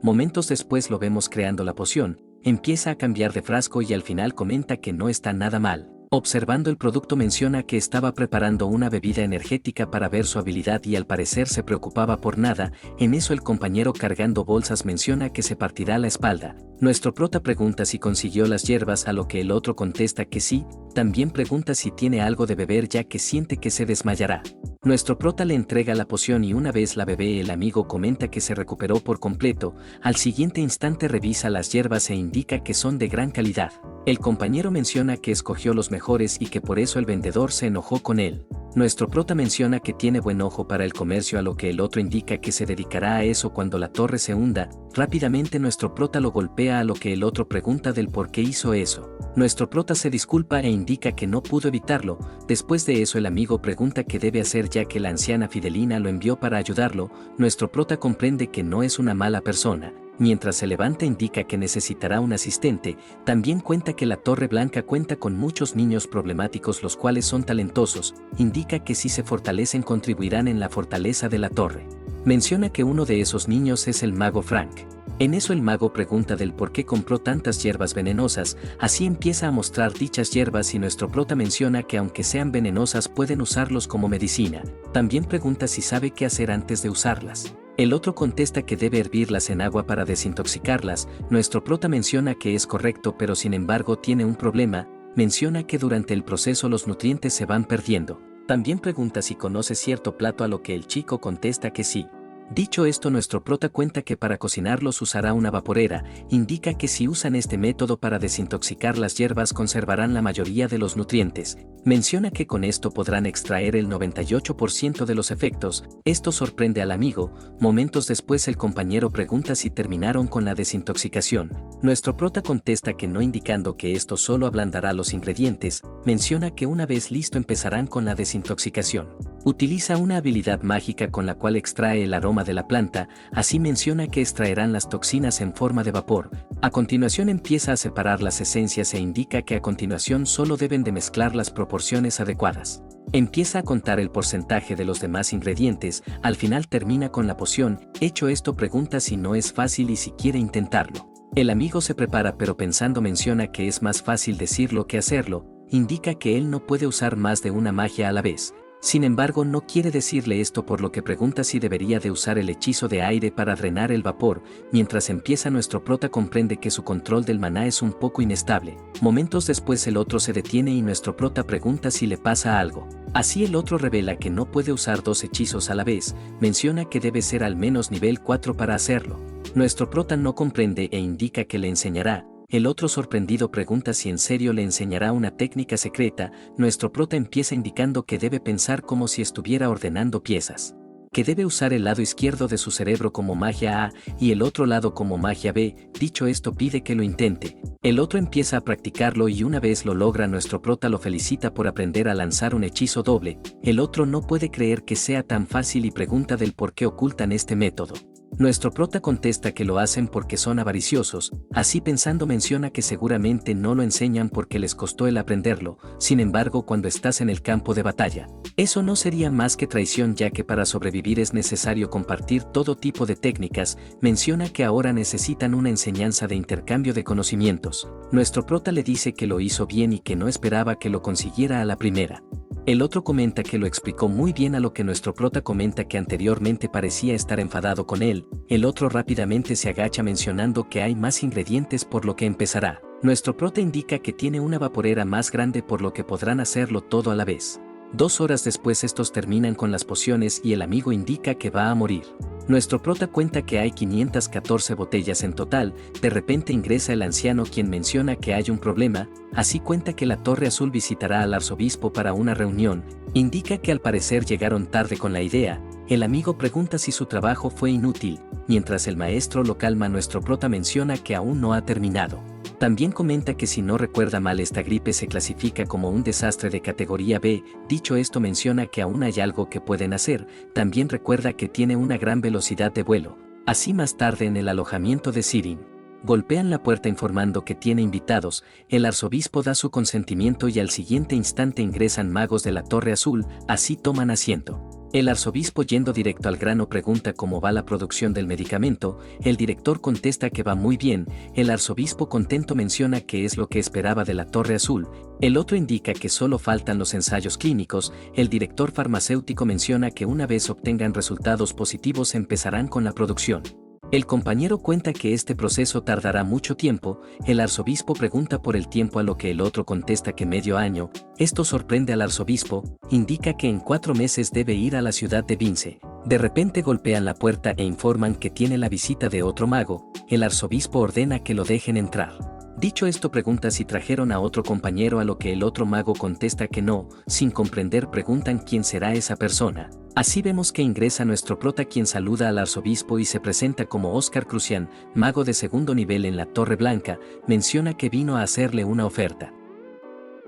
Momentos después lo vemos creando la poción, empieza a cambiar de frasco y al final comenta que no está nada mal. Observando el producto menciona que estaba preparando una bebida energética para ver su habilidad y al parecer se preocupaba por nada. En eso el compañero cargando bolsas menciona que se partirá la espalda. Nuestro prota pregunta si consiguió las hierbas, a lo que el otro contesta que sí. También pregunta si tiene algo de beber ya que siente que se desmayará. Nuestro prota le entrega la poción y una vez la bebe el amigo comenta que se recuperó por completo. Al siguiente instante revisa las hierbas e indica que son de gran calidad. El compañero menciona que escogió los mejores y que por eso el vendedor se enojó con él. Nuestro prota menciona que tiene buen ojo para el comercio, a lo que el otro indica que se dedicará a eso cuando la torre se hunda. Rápidamente nuestro prota lo golpea, a lo que el otro pregunta del por qué hizo eso. Nuestro prota se disculpa e indica que no pudo evitarlo. Después de eso el amigo pregunta qué debe hacer ya que la anciana Fidelina lo envió para ayudarlo. Nuestro prota comprende que no es una mala persona. Mientras se levanta indica que necesitará un asistente. También cuenta que la Torre Blanca cuenta con muchos niños problemáticos los cuales son talentosos. Indica que si se fortalecen contribuirán en la fortaleza de la torre. Menciona que uno de esos niños es el mago Frank. En eso el mago pregunta del por qué compró tantas hierbas venenosas. Así empieza a mostrar dichas hierbas y nuestro prota menciona que aunque sean venenosas pueden usarlos como medicina. También pregunta si sabe qué hacer antes de usarlas. El otro contesta que debe hervirlas en agua para desintoxicarlas. Nuestro prota menciona que es correcto, pero sin embargo tiene un problema. Menciona que durante el proceso los nutrientes se van perdiendo. También pregunta si conoce cierto plato, a lo que el chico contesta que sí. Dicho esto, nuestro prota cuenta que para cocinarlos usará una vaporera. Indica que si usan este método para desintoxicar las hierbas conservarán la mayoría de los nutrientes. Menciona que con esto podrán extraer el 98% de los efectos. Esto sorprende al amigo. Momentos después el compañero pregunta si terminaron con la desintoxicación. Nuestro prota contesta que no, indicando que esto solo ablandará los ingredientes. Menciona que una vez listo empezarán con la desintoxicación. Utiliza una habilidad mágica con la cual extrae el aroma de la planta. Así menciona que extraerán las toxinas en forma de vapor. A continuación empieza a separar las esencias e indica que a continuación solo deben de mezclar las proporciones adecuadas. Empieza a contar el porcentaje de los demás ingredientes. Al final termina con la poción. Hecho esto pregunta si no es fácil y si quiere intentarlo. El amigo se prepara, pero pensando menciona que es más fácil decirlo que hacerlo. Indica que él no puede usar más de una magia a la vez. Sin embargo, no quiere decirle esto, por lo que pregunta si debería de usar el hechizo de aire para drenar el vapor. Mientras empieza, nuestro prota comprende que su control del maná es un poco inestable. Momentos después el otro se detiene y nuestro prota pregunta si le pasa algo. Así el otro revela que no puede usar dos hechizos a la vez. Menciona que debe ser al menos nivel 4 para hacerlo. Nuestro prota no comprende e indica que le enseñará. El otro sorprendido pregunta si en serio le enseñará una técnica secreta. Nuestro prota empieza indicando que debe pensar como si estuviera ordenando piezas. Que debe usar el lado izquierdo de su cerebro como magia A y el otro lado como magia B. Dicho esto pide que lo intente. El otro empieza a practicarlo y una vez lo logra, nuestro prota lo felicita por aprender a lanzar un hechizo doble. El otro no puede creer que sea tan fácil y pregunta del por qué ocultan este método. Nuestro prota contesta que lo hacen porque son avariciosos. Así pensando menciona que seguramente no lo enseñan porque les costó el aprenderlo. Sin embargo, cuando estás en el campo de batalla, eso no sería más que traición, ya que para sobrevivir es necesario compartir todo tipo de técnicas. Menciona que ahora necesitan una enseñanza de intercambio de conocimientos. Nuestro prota le dice que lo hizo bien y que no esperaba que lo consiguiera a la primera. El otro comenta que lo explicó muy bien, a lo que nuestro prota comenta que anteriormente parecía estar enfadado con él. El otro rápidamente se agacha mencionando que hay más ingredientes, por lo que empezará. Nuestro prota indica que tiene una vaporera más grande, por lo que podrán hacerlo todo a la vez. 2 horas después estos terminan con las pociones y el amigo indica que va a morir. Nuestro prota cuenta que hay 514 botellas en total. De repente ingresa el anciano, quien menciona que hay un problema. Así cuenta que la Torre Azul visitará al arzobispo para una reunión. Indica que al parecer llegaron tarde con la idea. El amigo pregunta si su trabajo fue inútil. Mientras el maestro lo calma, nuestro prota menciona que aún no ha terminado. También comenta que si no recuerda mal, esta gripe se clasifica como un desastre de categoría B. Dicho esto menciona que aún hay algo que pueden hacer. También recuerda que tiene una gran velocidad de vuelo. Así más tarde en el alojamiento de Sirin, golpean la puerta informando que tiene invitados. El arzobispo da su consentimiento y al siguiente instante ingresan magos de la Torre Azul. Así toman asiento. El arzobispo, yendo directo al grano, pregunta cómo va la producción del medicamento. El director contesta que va muy bien. El arzobispo, contento, menciona que es lo que esperaba de la Torre Azul. El otro indica que solo faltan los ensayos clínicos. El director farmacéutico menciona que una vez obtengan resultados positivos empezarán con la producción. El compañero cuenta que este proceso tardará mucho tiempo. El arzobispo pregunta por el tiempo, a lo que el otro contesta que medio año. Esto sorprende al arzobispo, indica que en 4 meses debe ir a la ciudad de Vince. De repente golpean la puerta e informan que tiene la visita de otro mago. El arzobispo ordena que lo dejen entrar. Dicho esto, pregunta si trajeron a otro compañero, a lo que el otro mago contesta que no. Sin comprender, preguntan quién será esa persona. Así vemos que ingresa nuestro prota, quien saluda al arzobispo y se presenta como Oscar Crucián, mago de segundo nivel en la Torre Blanca. Menciona que vino a hacerle una oferta.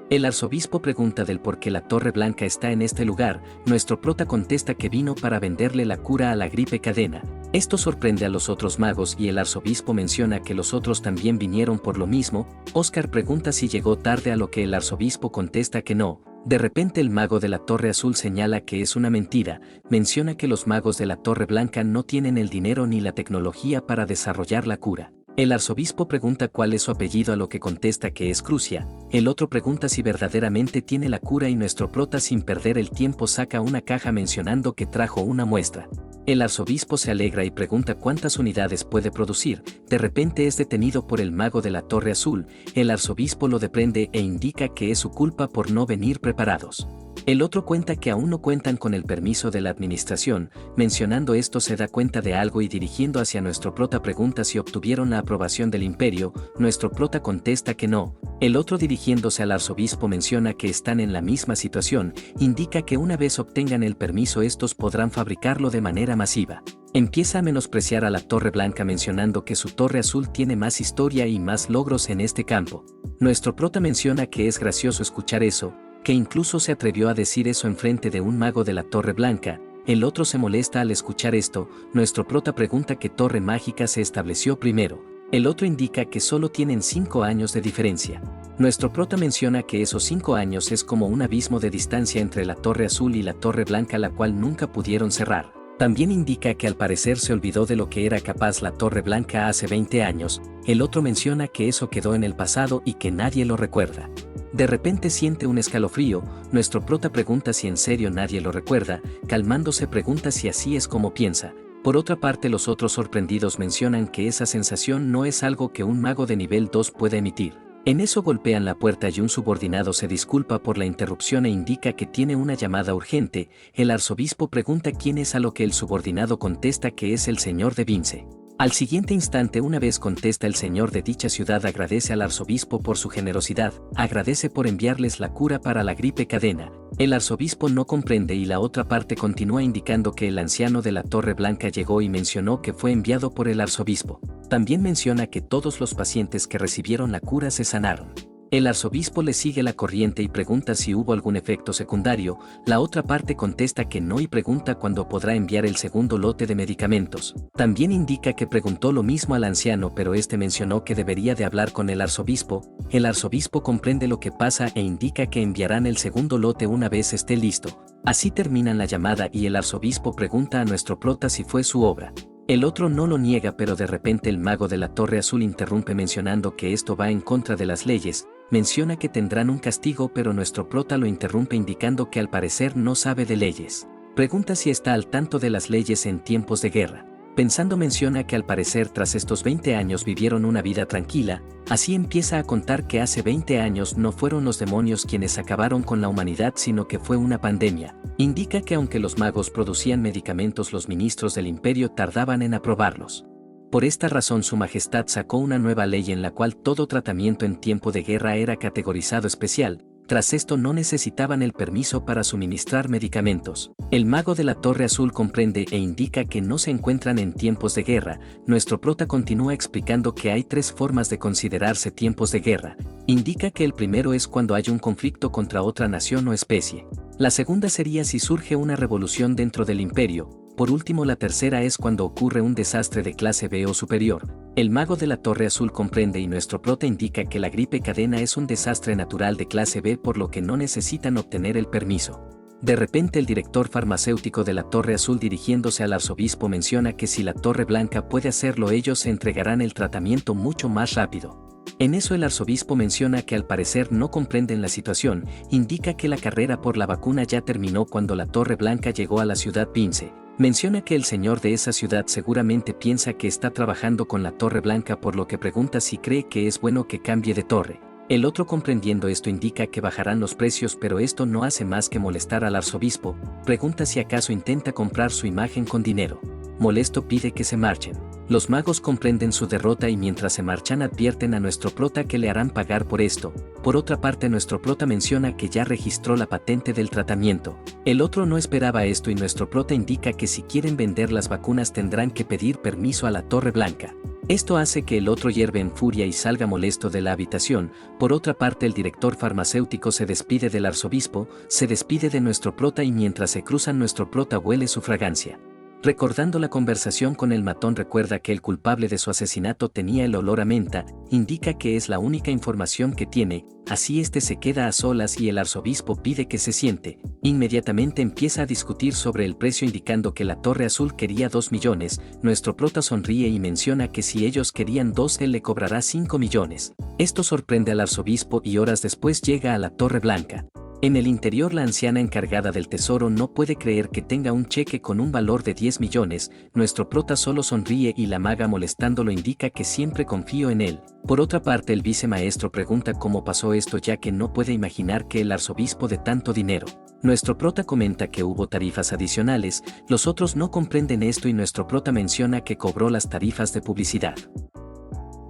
El arzobispo pregunta del por qué la Torre Blanca está en este lugar. Nuestro prota contesta que vino para venderle la cura a la gripe cadena. Esto sorprende a los otros magos y el arzobispo menciona que los otros también vinieron por lo mismo. Oscar pregunta si llegó tarde, a lo que el arzobispo contesta que no. De repente el mago de la Torre Azul señala que es una mentira. Menciona que los magos de la Torre Blanca no tienen el dinero ni la tecnología para desarrollar la cura. El arzobispo pregunta cuál es su apellido, a lo que contesta que es Crucia. El otro pregunta si verdaderamente tiene la cura y nuestro prota, sin perder el tiempo, saca una caja mencionando que trajo una muestra. El arzobispo se alegra y pregunta cuántas unidades puede producir. De repente es detenido por el mago de la Torre Azul. El arzobispo lo deprende e indica que es su culpa por no venir preparados. El otro cuenta que aún no cuentan con el permiso de la administración. Mencionando esto, se da cuenta de algo y dirigiendo hacia nuestro prota pregunta si obtuvieron la aprobación del imperio. Nuestro prota contesta que no. El otro, dirigiéndose al arzobispo, menciona que están en la misma situación. Indica que una vez obtengan el permiso estos podrán fabricarlo de manera masiva. Empieza a menospreciar a la Torre Blanca, mencionando que su Torre Azul tiene más historia y más logros en este campo. Nuestro prota menciona que es gracioso escuchar eso, que incluso se atrevió a decir eso enfrente de un mago de la Torre Blanca. El otro se molesta al escuchar esto. Nuestro prota pregunta qué torre mágica se estableció primero. El otro indica que solo tienen 5 años de diferencia. Nuestro prota menciona que esos 5 años es como un abismo de distancia entre la Torre Azul y la Torre Blanca, la cual nunca pudieron cerrar. También indica que al parecer se olvidó de lo que era capaz la Torre Blanca hace 20 años. El otro menciona que eso quedó en el pasado y que nadie lo recuerda. De repente siente un escalofrío. Nuestro prota pregunta si en serio nadie lo recuerda. Calmándose, pregunta si así es como piensa. Por otra parte, los otros sorprendidos mencionan que esa sensación no es algo que un mago de nivel 2 pueda emitir. En eso golpean la puerta y un subordinado se disculpa por la interrupción e indica que tiene una llamada urgente. El arzobispo pregunta quién es, a lo que el subordinado contesta que es el señor de Vince. Al siguiente instante, una vez contesta el señor de dicha ciudad, agradece al arzobispo por su generosidad, agradece por enviarles la cura para la gripe cadena. El arzobispo no comprende y la otra parte continúa indicando que el anciano de la Torre Blanca llegó y mencionó que fue enviado por el arzobispo. También menciona que todos los pacientes que recibieron la cura se sanaron. El arzobispo le sigue la corriente y pregunta si hubo algún efecto secundario. La otra parte contesta que no y pregunta cuándo podrá enviar el segundo lote de medicamentos. También indica que preguntó lo mismo al anciano, pero este mencionó que debería de hablar con el arzobispo. El arzobispo comprende lo que pasa e indica que enviarán el segundo lote una vez esté listo. Así terminan la llamada y el arzobispo pregunta a nuestro prota si fue su obra. El otro no lo niega, pero de repente el mago de la Torre Azul interrumpe mencionando que esto va en contra de las leyes. Menciona que tendrán un castigo, pero nuestro prota lo interrumpe indicando que al parecer no sabe de leyes. Pregunta si está al tanto de las leyes en tiempos de guerra. Pensando, menciona que al parecer tras estos 20 años vivieron una vida tranquila. Así empieza a contar que hace 20 años no fueron los demonios quienes acabaron con la humanidad, sino que fue una pandemia. Indica que aunque los magos producían medicamentos, los ministros del imperio tardaban en aprobarlos. Por esta razón su majestad sacó una nueva ley en la cual todo tratamiento en tiempo de guerra era categorizado especial. Tras esto no necesitaban el permiso para suministrar medicamentos. El mago de la Torre Azul comprende e indica que no se encuentran en tiempos de guerra. Nuestro prota continúa explicando que hay 3 formas de considerarse tiempos de guerra. Indica que el primero es cuando hay un conflicto contra otra nación o especie. La segunda sería si surge una revolución dentro del imperio. Por último, la tercera es cuando ocurre un desastre de clase B o superior. El mago de la Torre Azul comprende y nuestro prota indica que la gripe cadena es un desastre natural de clase B, por lo que no necesitan obtener el permiso. De repente el director farmacéutico de la Torre Azul dirigiéndose al arzobispo menciona que si la Torre Blanca puede hacerlo ellos se entregarán el tratamiento mucho más rápido. En eso el arzobispo menciona que al parecer no comprenden la situación, indica que la carrera por la vacuna ya terminó cuando la Torre Blanca llegó a la ciudad Vince. Menciona que el señor de esa ciudad seguramente piensa que está trabajando con la Torre Blanca por lo que pregunta si cree que es bueno que cambie de torre. El otro comprendiendo esto indica que bajarán los precios pero esto no hace más que molestar al arzobispo, pregunta si acaso intenta comprar su imagen con dinero. Molesto pide que se marchen. Los magos comprenden su derrota y mientras se marchan advierten a nuestro prota que le harán pagar por esto. Por otra parte nuestro prota menciona que ya registró la patente del tratamiento. El otro no esperaba esto y nuestro prota indica que si quieren vender las vacunas tendrán que pedir permiso a la Torre Blanca. Esto hace que el otro hierve en furia y salga molesto de la habitación. Por otra parte el director farmacéutico se despide del arzobispo, se despide de nuestro prota y mientras se cruzan nuestro prota huele su fragancia. Recordando la conversación con el matón recuerda que el culpable de su asesinato tenía el olor a menta, indica que es la única información que tiene, así este se queda a solas y el arzobispo pide que se siente. Inmediatamente empieza a discutir sobre el precio indicando que la Torre Azul quería 2 millones, nuestro prota sonríe y menciona que si ellos querían 2 él le cobrará 5 millones. Esto sorprende al arzobispo y horas después llega a la Torre Blanca. En el interior la anciana encargada del tesoro no puede creer que tenga un cheque con un valor de 10 millones, nuestro prota solo sonríe y la maga molestándolo indica que siempre confío en él. Por otra parte el vicemaestro pregunta cómo pasó esto ya que no puede imaginar que el arzobispo de tanto dinero. Nuestro prota comenta que hubo tarifas adicionales, los otros no comprenden esto y nuestro prota menciona que cobró las tarifas de publicidad.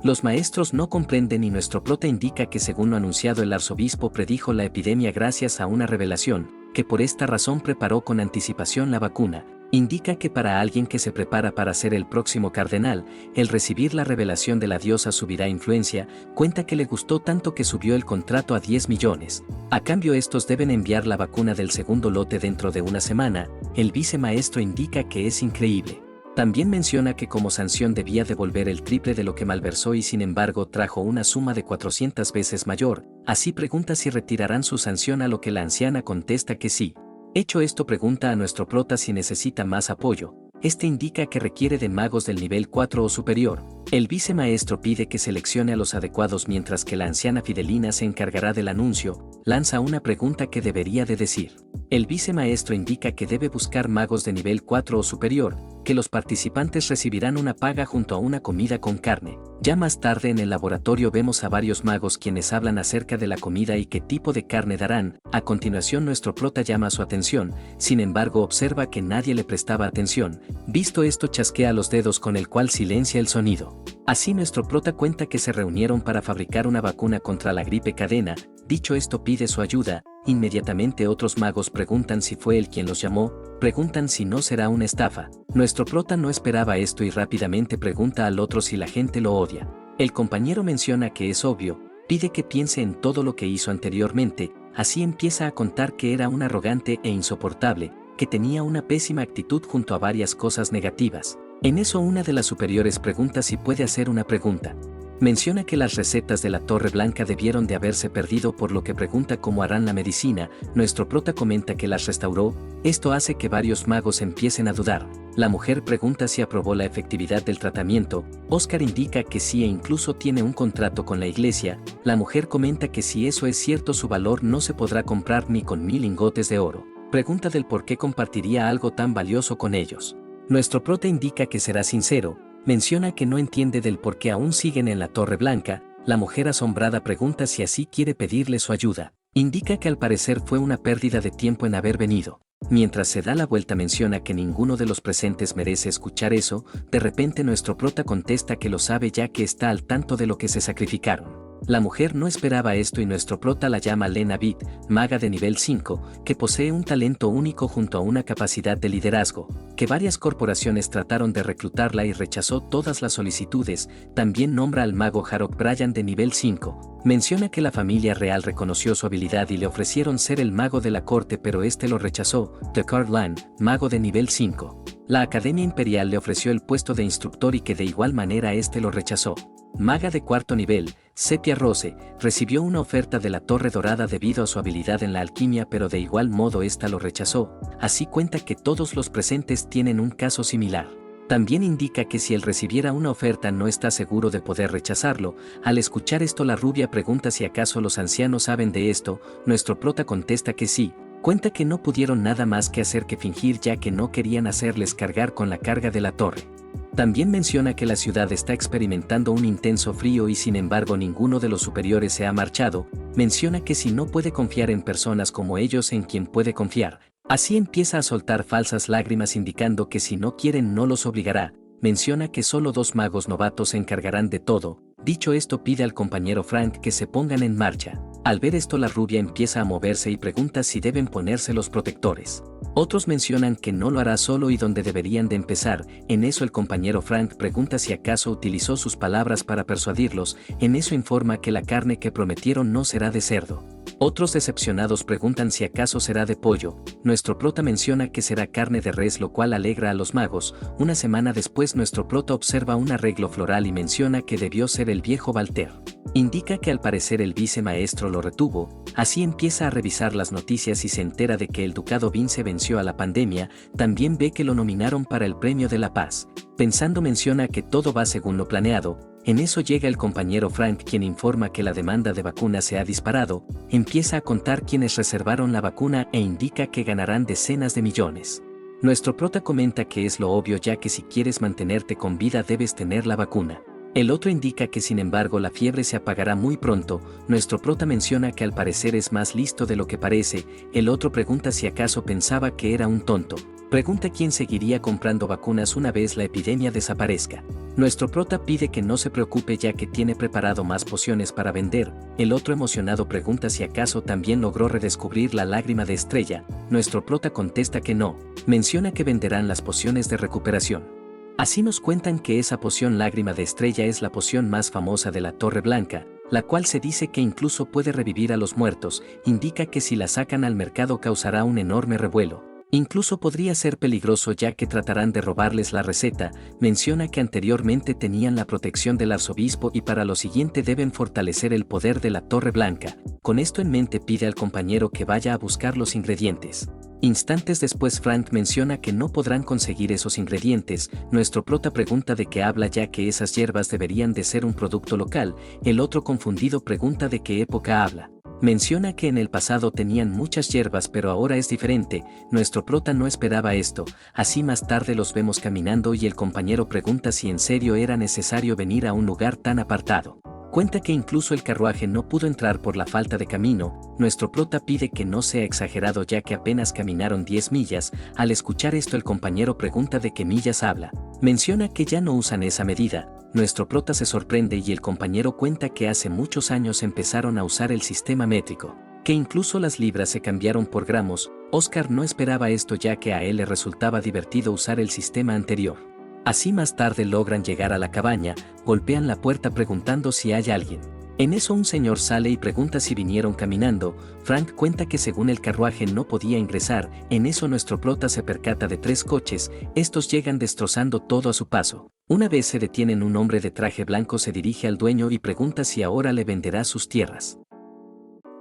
Los maestros no comprenden y nuestro prota indica que según lo anunciado el arzobispo predijo la epidemia gracias a una revelación, que por esta razón preparó con anticipación la vacuna. Indica que para alguien que se prepara para ser el próximo cardenal, el recibir la revelación de la diosa subirá influencia, cuenta que le gustó tanto que subió el contrato a 10 millones. A cambio estos deben enviar la vacuna del segundo lote dentro de una semana, el vicemaestro indica que es increíble. También menciona que como sanción debía devolver el triple de lo que malversó y sin embargo trajo una suma de 400 veces mayor, así pregunta si retirarán su sanción a lo que la anciana contesta que sí. Hecho esto pregunta a nuestro prota si necesita más apoyo, este indica que requiere de magos del nivel 4 o superior. El vicemaestro pide que seleccione a los adecuados mientras que la anciana Fidelina se encargará del anuncio, lanza una pregunta que debería de decir. El vicemaestro indica que debe buscar magos de nivel 4 o superior, que los participantes recibirán una paga junto a una comida con carne. Ya más tarde en el laboratorio vemos a varios magos quienes hablan acerca de la comida y qué tipo de carne darán. A continuación nuestro prota llama su atención, sin embargo observa que nadie le prestaba atención. Visto esto chasquea los dedos con el cual silencia el sonido. Así nuestro prota cuenta que se reunieron para fabricar una vacuna contra la gripe cadena. Dicho esto pide su ayuda, inmediatamente otros magos preguntan si fue él quien los llamó, preguntan si no será una estafa. Nuestro prota no esperaba esto y rápidamente pregunta al otro si la gente lo odia. El compañero menciona que es obvio, pide que piense en todo lo que hizo anteriormente, así empieza a contar que era un arrogante e insoportable, que tenía una pésima actitud junto a varias cosas negativas. En eso una de las superiores pregunta si puede hacer una pregunta. Menciona que las recetas de la Torre Blanca debieron de haberse perdido por lo que pregunta cómo harán la medicina, nuestro prota comenta que las restauró, esto hace que varios magos empiecen a dudar. La mujer pregunta si aprobó la efectividad del tratamiento, Oscar indica que sí e incluso tiene un contrato con la iglesia, la mujer comenta que si eso es cierto su valor no se podrá comprar ni con 1000 lingotes de oro. Pregunta del por qué compartiría algo tan valioso con ellos. Nuestro prota indica que será sincero, menciona que no entiende del por qué aún siguen en la Torre Blanca, la mujer asombrada pregunta si así quiere pedirle su ayuda. Indica que al parecer fue una pérdida de tiempo en haber venido. Mientras se da la vuelta menciona que ninguno de los presentes merece escuchar eso, de repente nuestro prota contesta que lo sabe ya que está al tanto de lo que se sacrificaron. La mujer no esperaba esto y nuestro prota la llama Lena Bid, maga de nivel 5, que posee un talento único junto a una capacidad de liderazgo, que varias corporaciones trataron de reclutarla y rechazó todas las solicitudes. También nombra al mago Harold Bryan de nivel 5. Menciona que la familia real reconoció su habilidad y le ofrecieron ser el mago de la corte pero este lo rechazó. The Cardland, mago de nivel 5. La Academia Imperial le ofreció el puesto de instructor y que de igual manera este lo rechazó. Maga de cuarto nivel, Sepia Rose, recibió una oferta de la Torre Dorada debido a su habilidad en la alquimia, pero de igual modo esta lo rechazó. Así cuenta que todos los presentes tienen un caso similar. También indica que si él recibiera una oferta no está seguro de poder rechazarlo. Al escuchar esto, la rubia pregunta si acaso los ancianos saben de esto. Nuestro prota contesta que sí. Cuenta que no pudieron nada más que hacer que fingir, ya que no querían hacerles cargar con la carga de la torre. También menciona que la ciudad está experimentando un intenso frío y sin embargo ninguno de los superiores se ha marchado. Menciona que si no puede confiar en personas como ellos, ¿en quién puede confiar? Así empieza a soltar falsas lágrimas indicando que si no quieren no los obligará. Menciona que solo 2 magos novatos se encargarán de todo. Dicho esto, pide al compañero Frank que se pongan en marcha. Al ver esto, la rubia empieza a moverse y pregunta si deben ponerse los protectores. Otros mencionan que no lo hará solo y dónde deberían de empezar. En eso el compañero Frank pregunta si acaso utilizó sus palabras para persuadirlos. En eso informa que la carne que prometieron no será de cerdo. Otros decepcionados preguntan si acaso será de pollo. Nuestro prota menciona que será carne de res, lo cual alegra a los magos. Una semana después, nuestro prota observa un arreglo floral y menciona que debió ser el viejo Walter. Indica que al parecer el vicemaestro lo retuvo. Así empieza a revisar las noticias y se entera de que el ducado Vince venció a la pandemia. También ve que lo nominaron para el Premio de la Paz. Pensando, menciona que todo va según lo planeado. En eso llega el compañero Frank, quien informa que la demanda de vacuna se ha disparado. Empieza a contar quienes reservaron la vacuna e indica que ganarán decenas de millones. Nuestro prota comenta que es lo obvio, ya que si quieres mantenerte con vida debes tener la vacuna. El otro indica que sin embargo la fiebre se apagará muy pronto. Nuestro prota menciona que al parecer es más listo de lo que parece. El otro pregunta si acaso pensaba que era un tonto. Pregunta quién seguiría comprando vacunas una vez la epidemia desaparezca. Nuestro prota pide que no se preocupe, ya que tiene preparado más pociones para vender. El otro emocionado pregunta si acaso también logró redescubrir la lágrima de estrella. Nuestro prota contesta que no. Menciona que venderán las pociones de recuperación. Así nos cuentan que esa poción lágrima de estrella es la poción más famosa de la Torre Blanca, la cual se dice que incluso puede revivir a los muertos. Indica que si la sacan al mercado causará un enorme revuelo. Incluso podría ser peligroso, ya que tratarán de robarles la receta. Menciona que anteriormente tenían la protección del arzobispo y para lo siguiente deben fortalecer el poder de la Torre Blanca. Con esto en mente pide al compañero que vaya a buscar los ingredientes. Instantes después, Frank menciona que no podrán conseguir esos ingredientes. Nuestro prota pregunta de qué habla, ya que esas hierbas deberían de ser un producto local. El otro confundido pregunta de qué época habla. Menciona que en el pasado tenían muchas hierbas, pero ahora es diferente. Nuestro prota no esperaba esto. Así más tarde los vemos caminando y el compañero pregunta si en serio era necesario venir a un lugar tan apartado. Cuenta que incluso el carruaje no pudo entrar por la falta de camino. Nuestro prota pide que no sea exagerado, ya que apenas caminaron 10 millas. Al escuchar esto, el compañero pregunta de qué millas habla. Menciona que ya no usan esa medida. Nuestro prota se sorprende y el compañero cuenta que hace muchos años empezaron a usar el sistema métrico, que incluso las libras se cambiaron por gramos. Oscar no esperaba esto, ya que a él le resultaba divertido usar el sistema anterior. Así más tarde logran llegar a la cabaña, golpean la puerta preguntando si hay alguien. En eso un señor sale y pregunta si vinieron caminando. Frank cuenta que según el carruaje no podía ingresar. En eso nuestro prota se percata de 3 coches, estos llegan destrozando todo a su paso. Una vez se detienen, un hombre de traje blanco se dirige al dueño y pregunta si ahora le venderá sus tierras.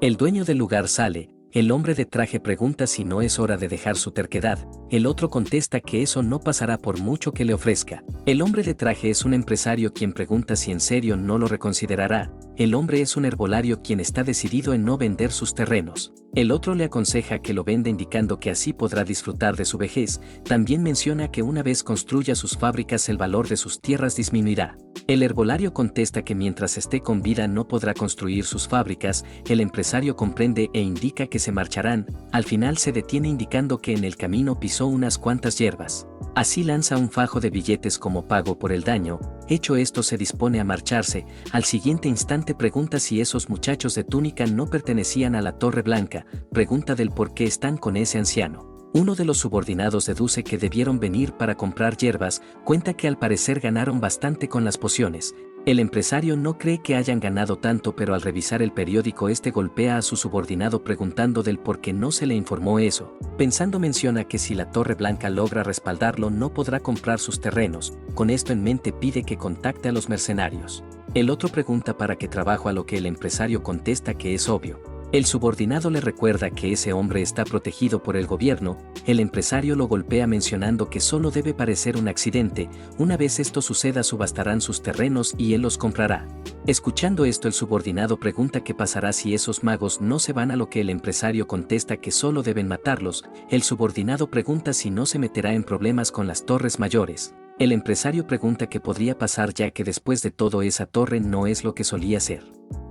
El dueño del lugar sale. El hombre de traje pregunta si no es hora de dejar su terquedad. El otro contesta que eso no pasará por mucho que le ofrezca. El hombre de traje es un empresario quien pregunta si en serio no lo reconsiderará. El hombre es un herbolario quien está decidido en no vender sus terrenos. El otro le aconseja que lo venda, indicando que así podrá disfrutar de su vejez. También menciona que una vez construya sus fábricas el valor de sus tierras disminuirá. El herbolario contesta que mientras esté con vida no podrá construir sus fábricas. El empresario comprende e indica que se marcharán. Al final se detiene indicando que en el camino pisó unas cuantas hierbas. Así lanza un fajo de billetes como pago por el daño. Hecho esto, se dispone a marcharse. Al siguiente instante pregunta si esos muchachos de túnica no pertenecían a la Torre Blanca. Pregunta del por qué están con ese anciano. Uno de los subordinados deduce que debieron venir para comprar hierbas. Cuenta que al parecer ganaron bastante con las pociones. El empresario no cree que hayan ganado tanto, pero al revisar el periódico este golpea a su subordinado preguntando del por qué no se le informó eso. Pensando, menciona que si la Torre Blanca logra respaldarlo no podrá comprar sus terrenos. Con esto en mente pide que contacte a los mercenarios. El otro pregunta para qué trabajo, a lo que el empresario contesta que es obvio. El subordinado le recuerda que ese hombre está protegido por el gobierno, el empresario lo golpea mencionando que solo debe parecer un accidente, una vez esto suceda subastarán sus terrenos y él los comprará. Escuchando esto, el subordinado pregunta qué pasará si esos magos no se van, a lo que el empresario contesta que solo deben matarlos. El subordinado pregunta si no se meterá en problemas con las torres mayores. El empresario pregunta qué podría pasar, ya que después de todo esa torre no es lo que solía ser.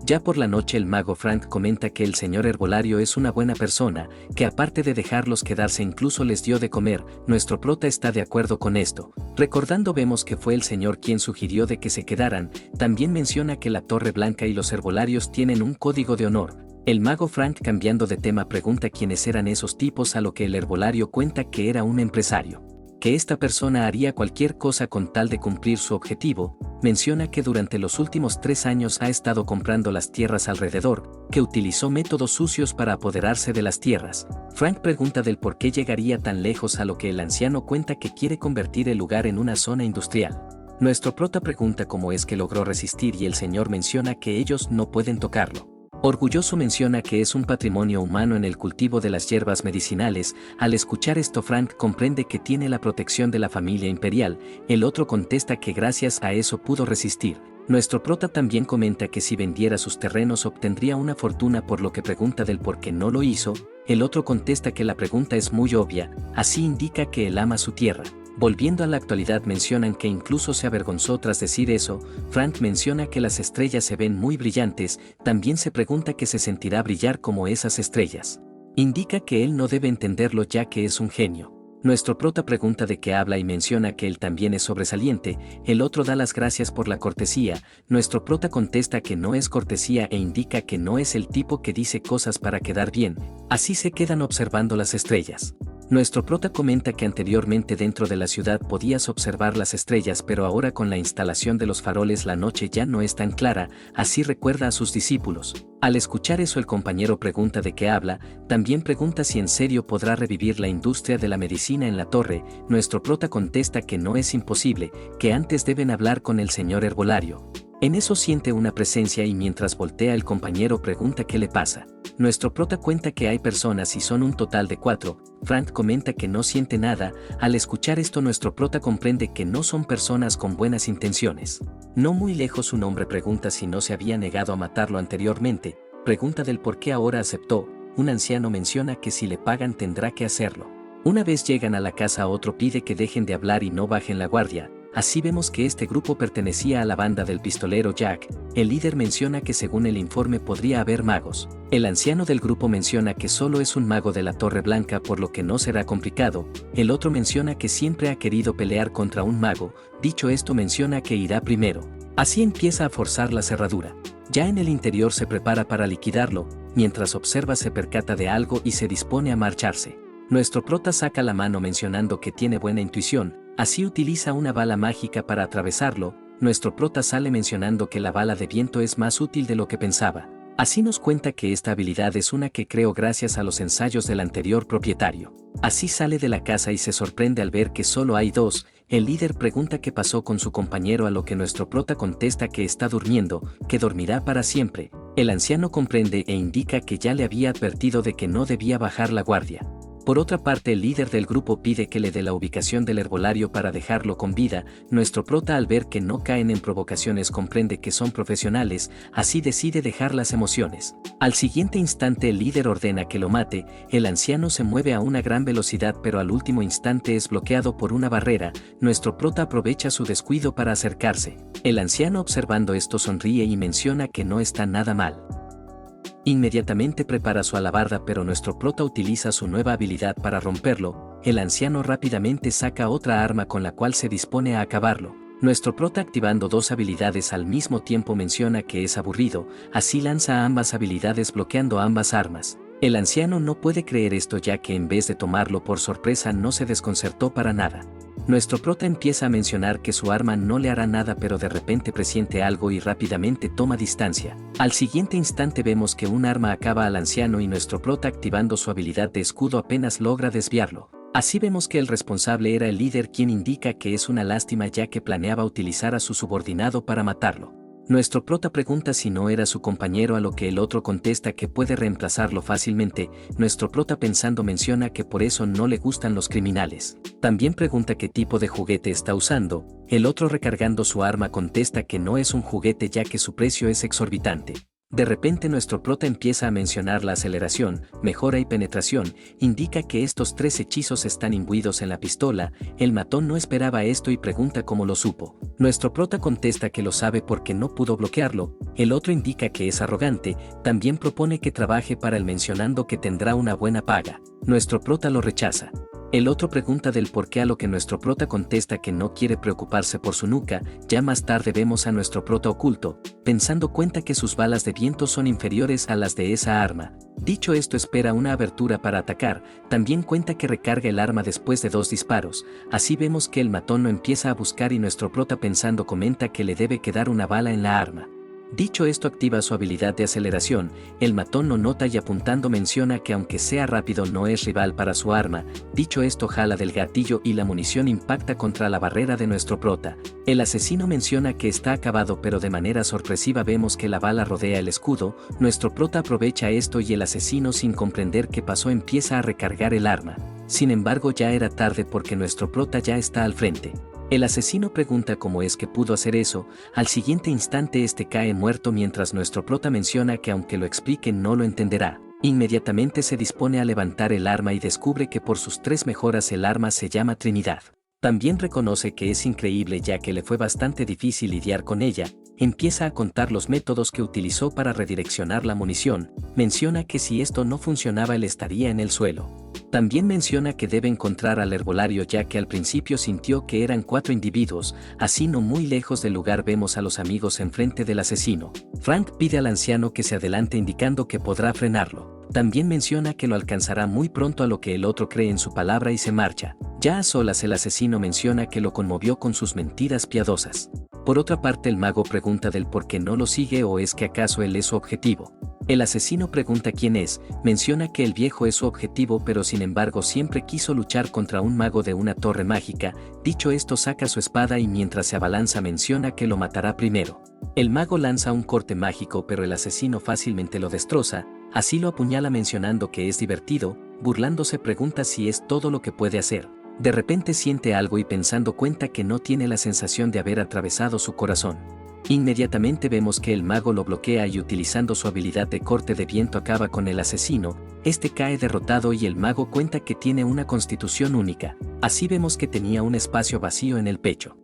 Ya por la noche, el mago Frank comenta que el señor herbolario es una buena persona, que aparte de dejarlos quedarse incluso les dio de comer. Nuestro prota está de acuerdo con esto. Recordando, vemos que fue el señor quien sugirió de que se quedaran. También menciona que la Torre Blanca y los herbolarios tienen un código de honor. El mago Frank, cambiando de tema, pregunta quiénes eran esos tipos, a lo que el herbolario cuenta que era un empresario, que esta persona haría cualquier cosa con tal de cumplir su objetivo. Menciona que durante los últimos 3 años ha estado comprando las tierras alrededor, que utilizó métodos sucios para apoderarse de las tierras. Frank pregunta del por qué llegaría tan lejos, a lo que el anciano cuenta que quiere convertir el lugar en una zona industrial. Nuestro prota pregunta cómo es que logró resistir y el señor menciona que ellos no pueden tocarlo. Orgulloso menciona que es un patrimonio humano en el cultivo de las hierbas medicinales. Al escuchar esto, Frank comprende que tiene la protección de la familia imperial. El otro contesta que gracias a eso pudo resistir. Nuestro prota también comenta que si vendiera sus terrenos obtendría una fortuna, por lo que pregunta del por qué no lo hizo. El otro contesta que la pregunta es muy obvia, así indica que él ama su tierra. Volviendo a la actualidad, mencionan que incluso se avergonzó tras decir eso. Frank menciona que las estrellas se ven muy brillantes, también se pregunta que se sentirá brillar como esas estrellas. Indica que él no debe entenderlo ya que es un genio. Nuestro prota pregunta de qué habla y menciona que él también es sobresaliente. El otro da las gracias por la cortesía. Nuestro prota contesta que no es cortesía e indica que no es el tipo que dice cosas para quedar bien. Así se quedan observando las estrellas. Nuestro prota comenta que anteriormente dentro de la ciudad podías observar las estrellas, pero ahora con la instalación de los faroles la noche ya no es tan clara, así recuerda a sus discípulos. Al escuchar eso, el compañero pregunta de qué habla, también pregunta si en serio podrá revivir la industria de la medicina en la torre. Nuestro prota contesta que no es imposible, que antes deben hablar con el señor herbolario. En eso siente una presencia y mientras voltea, el compañero pregunta qué le pasa. Nuestro prota cuenta que hay personas y son un total de 4. Frank comenta que no siente nada. Al escuchar esto, nuestro prota comprende que no son personas con buenas intenciones. No muy lejos, un hombre pregunta si no se había negado a matarlo anteriormente. Pregunta del por qué ahora aceptó. Un anciano menciona que si le pagan tendrá que hacerlo. Una vez llegan a la casa, otro pide que dejen de hablar y no bajen la guardia. Así vemos que este grupo pertenecía a la banda del pistolero Jack. El líder menciona que según el informe podría haber magos. El anciano del grupo menciona que solo es un mago de la Torre Blanca, por lo que no será complicado. El otro menciona que siempre ha querido pelear contra un mago. Dicho esto, menciona que irá primero. Así empieza a forzar la cerradura. Ya en el interior se prepara para liquidarlo. Mientras observa, se percata de algo y se dispone a marcharse. Nuestro prota saca la mano mencionando que tiene buena intuición. Así utiliza una bala mágica para atravesarlo. Nuestro prota sale mencionando que la bala de viento es más útil de lo que pensaba. Así nos cuenta que esta habilidad es una que creó gracias a los ensayos del anterior propietario. Así sale de la casa y se sorprende al ver que solo hay 2. El líder pregunta qué pasó con su compañero, a lo que nuestro prota contesta que está durmiendo, que dormirá para siempre. El anciano comprende e indica que ya le había advertido de que no debía bajar la guardia. Por otra parte, el líder del grupo pide que le dé la ubicación del herbolario para dejarlo con vida. Nuestro prota, al ver que no caen en provocaciones, comprende que son profesionales, así decide dejar las emociones. Al siguiente instante, el líder ordena que lo mate. El anciano se mueve a una gran velocidad, pero al último instante es bloqueado por una barrera. Nuestro prota aprovecha su descuido para acercarse. El anciano, observando esto, sonríe y menciona que no está nada mal. Inmediatamente prepara su alabarda, pero nuestro prota utiliza su nueva habilidad para romperlo. El anciano rápidamente saca otra arma con la cual se dispone a acabarlo. Nuestro prota, activando 2 habilidades al mismo tiempo, menciona que es aburrido, así lanza ambas habilidades bloqueando ambas armas. El anciano no puede creer esto, ya que en vez de tomarlo por sorpresa no se desconcertó para nada. Nuestro prota empieza a mencionar que su arma no le hará nada, pero de repente presiente algo y rápidamente toma distancia. Al siguiente instante vemos que un arma acaba al anciano y nuestro prota, activando su habilidad de escudo, apenas logra desviarlo. Así vemos que el responsable era el líder, quien indica que es una lástima ya que planeaba utilizar a su subordinado para matarlo. Nuestro prota pregunta si no era su compañero, a lo que el otro contesta que puede reemplazarlo fácilmente. Nuestro prota pensando menciona que por eso no le gustan los criminales. También pregunta qué tipo de juguete está usando. El otro, recargando su arma, contesta que no es un juguete ya que su precio es exorbitante. De repente nuestro prota empieza a mencionar la aceleración, mejora y penetración, indica que estos 3 hechizos están imbuidos en la pistola. El matón no esperaba esto y pregunta cómo lo supo. Nuestro prota contesta que lo sabe porque no pudo bloquearlo. El otro indica que es arrogante, también propone que trabaje para él mencionando que tendrá una buena paga. Nuestro prota lo rechaza. El otro pregunta del por qué, a lo que nuestro prota contesta que no quiere preocuparse por su nuca. Ya más tarde vemos a nuestro prota oculto, pensando cuenta que sus balas de viento son inferiores a las de esa arma. Dicho esto, espera una abertura para atacar. También cuenta que recarga el arma después de 2 disparos. Así vemos que el matón lo empieza a buscar y nuestro prota pensando comenta que le debe quedar una bala en la arma. Dicho esto, activa su habilidad de aceleración. El matón lo nota y apuntando menciona que aunque sea rápido no es rival para su arma. Dicho esto, jala del gatillo y la munición impacta contra la barrera de nuestro prota. El asesino menciona que está acabado, pero de manera sorpresiva vemos que la bala rodea el escudo. Nuestro prota aprovecha esto y el asesino, sin comprender qué pasó, empieza a recargar el arma. Sin embargo, ya era tarde porque nuestro prota ya está al frente. El asesino pregunta cómo es que pudo hacer eso. Al siguiente instante este cae muerto, mientras nuestro prota menciona que aunque lo explique no lo entenderá. Inmediatamente se dispone a levantar el arma y descubre que por sus 3 mejoras el arma se llama Trinidad. También reconoce que es increíble ya que le fue bastante difícil lidiar con ella. Empieza a contar los métodos que utilizó para redireccionar la munición. Menciona que si esto no funcionaba él estaría en el suelo. También menciona que debe encontrar al herbolario ya que al principio sintió que eran 4 individuos. Así, no muy lejos del lugar vemos a los amigos enfrente del asesino. Frank pide al anciano que se adelante indicando que podrá frenarlo. También menciona que lo alcanzará muy pronto, a lo que el otro cree en su palabra y se marcha. Ya a solas el asesino menciona que lo conmovió con sus mentiras piadosas. Por otra parte, el mago pregunta del por qué no lo sigue o es que acaso él es su objetivo. El asesino pregunta quién es, menciona que el viejo es su objetivo, pero sin embargo siempre quiso luchar contra un mago de una torre mágica. Dicho esto, saca su espada y mientras se abalanza menciona que lo matará primero. El mago lanza un corte mágico, pero el asesino fácilmente lo destroza. Así lo apuñala mencionando que es divertido. Burlándose pregunta si es todo lo que puede hacer. De repente siente algo y pensando cuenta que no tiene la sensación de haber atravesado su corazón. Inmediatamente vemos que el mago lo bloquea y utilizando su habilidad de corte de viento acaba con el asesino. Este cae derrotado y el mago cuenta que tiene una constitución única. Así vemos que tenía un espacio vacío en el pecho.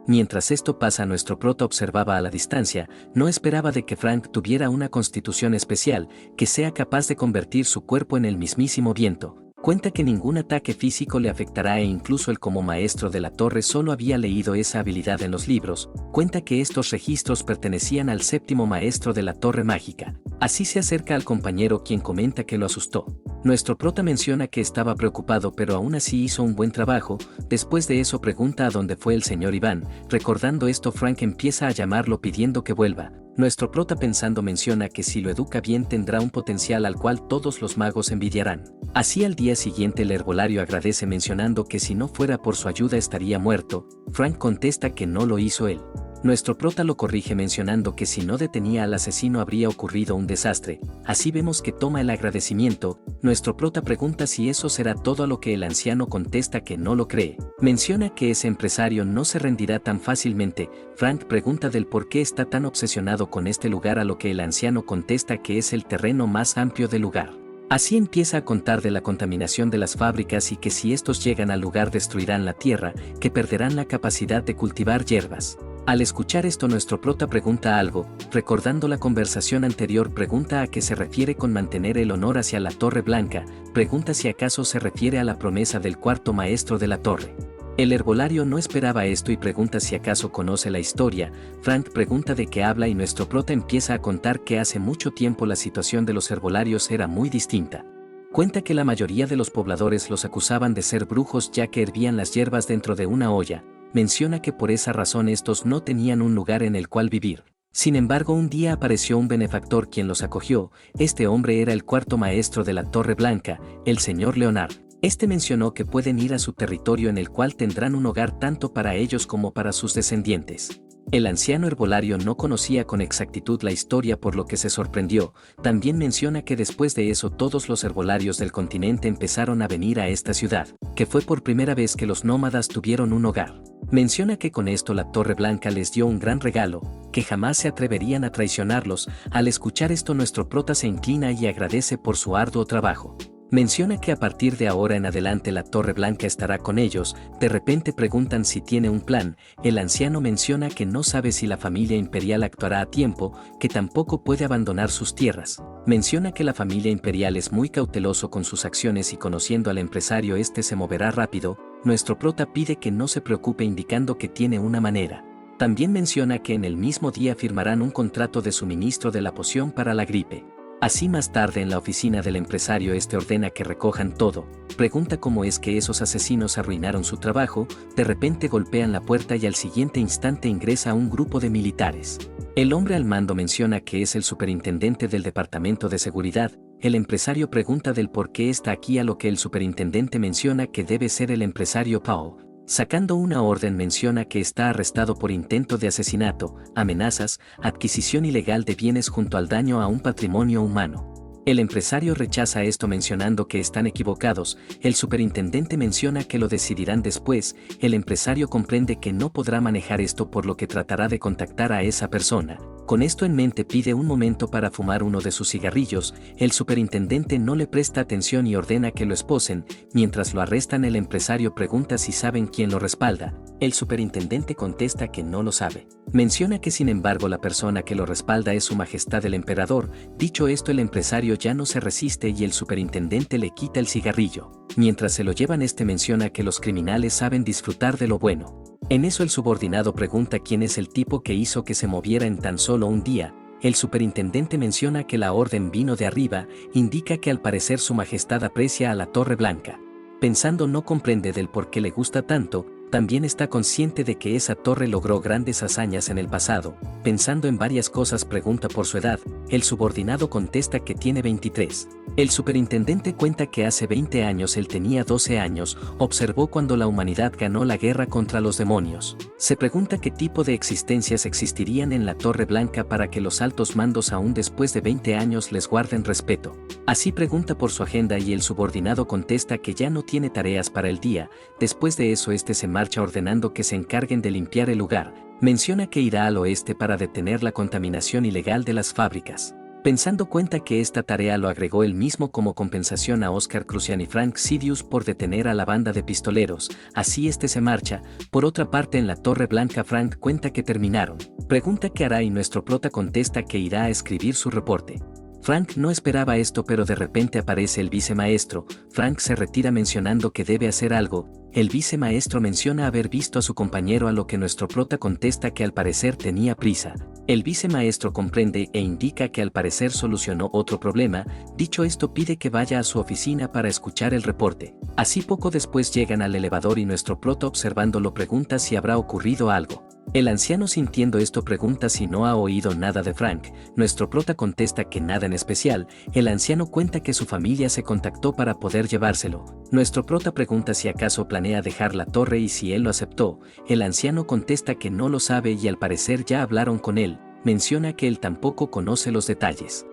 Mientras esto pasa, nuestro prota observaba a la distancia. No esperaba de que Frank tuviera una constitución especial, que sea capaz de convertir su cuerpo en el mismísimo viento. Cuenta que ningún ataque físico le afectará e incluso él como maestro de la torre solo había leído esa habilidad en los libros. Cuenta que estos registros pertenecían al 7º maestro de la torre mágica. Así se acerca al compañero, quien comenta que lo asustó. Nuestro prota menciona que estaba preocupado pero aún así hizo un buen trabajo. Después de eso pregunta a dónde fue el señor Iván. Recordando esto, Frank empieza a llamarlo pidiendo que vuelva. Nuestro prota pensando menciona que si lo educa bien tendrá un potencial al cual todos los magos envidiarán. Así al día siguiente el herbolario agradece mencionando que si no fuera por su ayuda estaría muerto. Frank contesta que no lo hizo él. Nuestro prota lo corrige mencionando que si no detenía al asesino habría ocurrido un desastre. Así vemos que toma el agradecimiento. Nuestro prota pregunta si eso será todo, a lo que el anciano contesta que no lo cree. Menciona que ese empresario no se rendirá tan fácilmente. Frank pregunta del por qué está tan obsesionado con este lugar, a lo que el anciano contesta que es el terreno más amplio del lugar. Así empieza a contar de la contaminación de las fábricas y que si estos llegan al lugar destruirán la tierra, que perderán la capacidad de cultivar hierbas. Al escuchar esto, nuestro prota pregunta algo. Recordando la conversación anterior, pregunta a qué se refiere con mantener el honor hacia la Torre Blanca. Pregunta si acaso se refiere a la promesa del 4º maestro de la torre. El herbolario no esperaba esto y pregunta si acaso conoce la historia. Frank pregunta de qué habla y nuestro prota empieza a contar que hace mucho tiempo la situación de los herbolarios era muy distinta. Cuenta que la mayoría de los pobladores los acusaban de ser brujos ya que hervían las hierbas dentro de una olla. Menciona que por esa razón estos no tenían un lugar en el cual vivir. Sin embargo, un día apareció un benefactor quien los acogió. Este hombre era el 4º maestro de la Torre Blanca, el señor Leonard. Este mencionó que pueden ir a su territorio en el cual tendrán un hogar tanto para ellos como para sus descendientes. El anciano herbolario no conocía con exactitud la historia por lo que se sorprendió. También menciona que después de eso todos los herbolarios del continente empezaron a venir a esta ciudad, que fue por primera vez que los nómadas tuvieron un hogar. Menciona que con esto la Torre Blanca les dio un gran regalo, que jamás se atreverían a traicionarlos. Al escuchar esto nuestro prota se inclina y agradece por su arduo trabajo. Menciona que a partir de ahora en adelante la Torre Blanca estará con ellos. De repente preguntan si tiene un plan. El anciano menciona que no sabe si la familia imperial actuará a tiempo, que tampoco puede abandonar sus tierras. Menciona que la familia imperial es muy cauteloso con sus acciones y conociendo al empresario este se moverá rápido. Nuestro prota pide que no se preocupe indicando que tiene una manera. También menciona que en el mismo día firmarán un contrato de suministro de la poción para la gripe. Así más tarde en la oficina del empresario este ordena que recojan todo, pregunta cómo es que esos asesinos arruinaron su trabajo, de repente golpean la puerta y al siguiente instante ingresa un grupo de militares. El hombre al mando menciona que es el superintendente del departamento de seguridad. El empresario pregunta del por qué está aquí, a lo que el superintendente menciona que debe ser el empresario Paul. Sacando una orden menciona que está arrestado por intento de asesinato, amenazas, adquisición ilegal de bienes junto al daño a un patrimonio humano. El empresario rechaza esto mencionando que están equivocados. El superintendente menciona que lo decidirán después. El empresario comprende que no podrá manejar esto por lo que tratará de contactar a esa persona. Con esto en mente pide un momento para fumar uno de sus cigarrillos. El superintendente no le presta atención y ordena que lo esposen. Mientras lo arrestan el empresario pregunta si saben quién lo respalda. El superintendente contesta que no lo sabe. Menciona que sin embargo la persona que lo respalda es su majestad el emperador. Dicho esto el empresario ya no se resiste y el superintendente le quita el cigarrillo. Mientras se lo llevan este menciona que los criminales saben disfrutar de lo bueno. En eso el subordinado pregunta quién es el tipo que hizo que se moviera en tan solo un día. El superintendente menciona que la orden vino de arriba, indica que al parecer su majestad aprecia a la Torre Blanca. Pensando no comprende del por qué le gusta tanto, también está consciente de que esa torre logró grandes hazañas en el pasado. Pensando en varias cosas pregunta por su edad, el subordinado contesta que tiene 23. El superintendente cuenta que hace 20 años él tenía 12 años, observó cuando la humanidad ganó la guerra contra los demonios. Se pregunta qué tipo de existencias existirían en la Torre Blanca para que los altos mandos aún después de 20 años les guarden respeto. Así pregunta por su agenda y el subordinado contesta que ya no tiene tareas para el día. Después de eso este se marcha ordenando que se encarguen de limpiar el lugar. Menciona que irá al oeste para detener la contaminación ilegal de las fábricas. Pensando cuenta que esta tarea lo agregó él mismo como compensación a Oscar Crucian y Frank Sidious por detener a la banda de pistoleros. Así este se marcha. Por otra parte en la Torre Blanca Frank cuenta que terminaron. Pregunta qué hará y nuestro prota contesta que irá a escribir su reporte. Frank no esperaba esto pero de repente aparece el vicemaestro. Frank se retira mencionando que debe hacer algo. El vicemaestro menciona haber visto a su compañero, a lo que nuestro prota contesta que al parecer tenía prisa. El vicemaestro comprende e indica que al parecer solucionó otro problema. Dicho esto pide que vaya a su oficina para escuchar el reporte. Así poco después llegan al elevador y nuestro prota observándolo pregunta si habrá ocurrido algo. El anciano sintiendo esto pregunta si no ha oído nada de Frank. Nuestro prota contesta que nada en especial. El anciano cuenta que su familia se contactó para poder llevárselo. Nuestro prota pregunta si acaso planea dejar la torre y si él lo aceptó. El anciano contesta que no lo sabe y al parecer ya hablaron con él. Menciona que él tampoco conoce los detalles.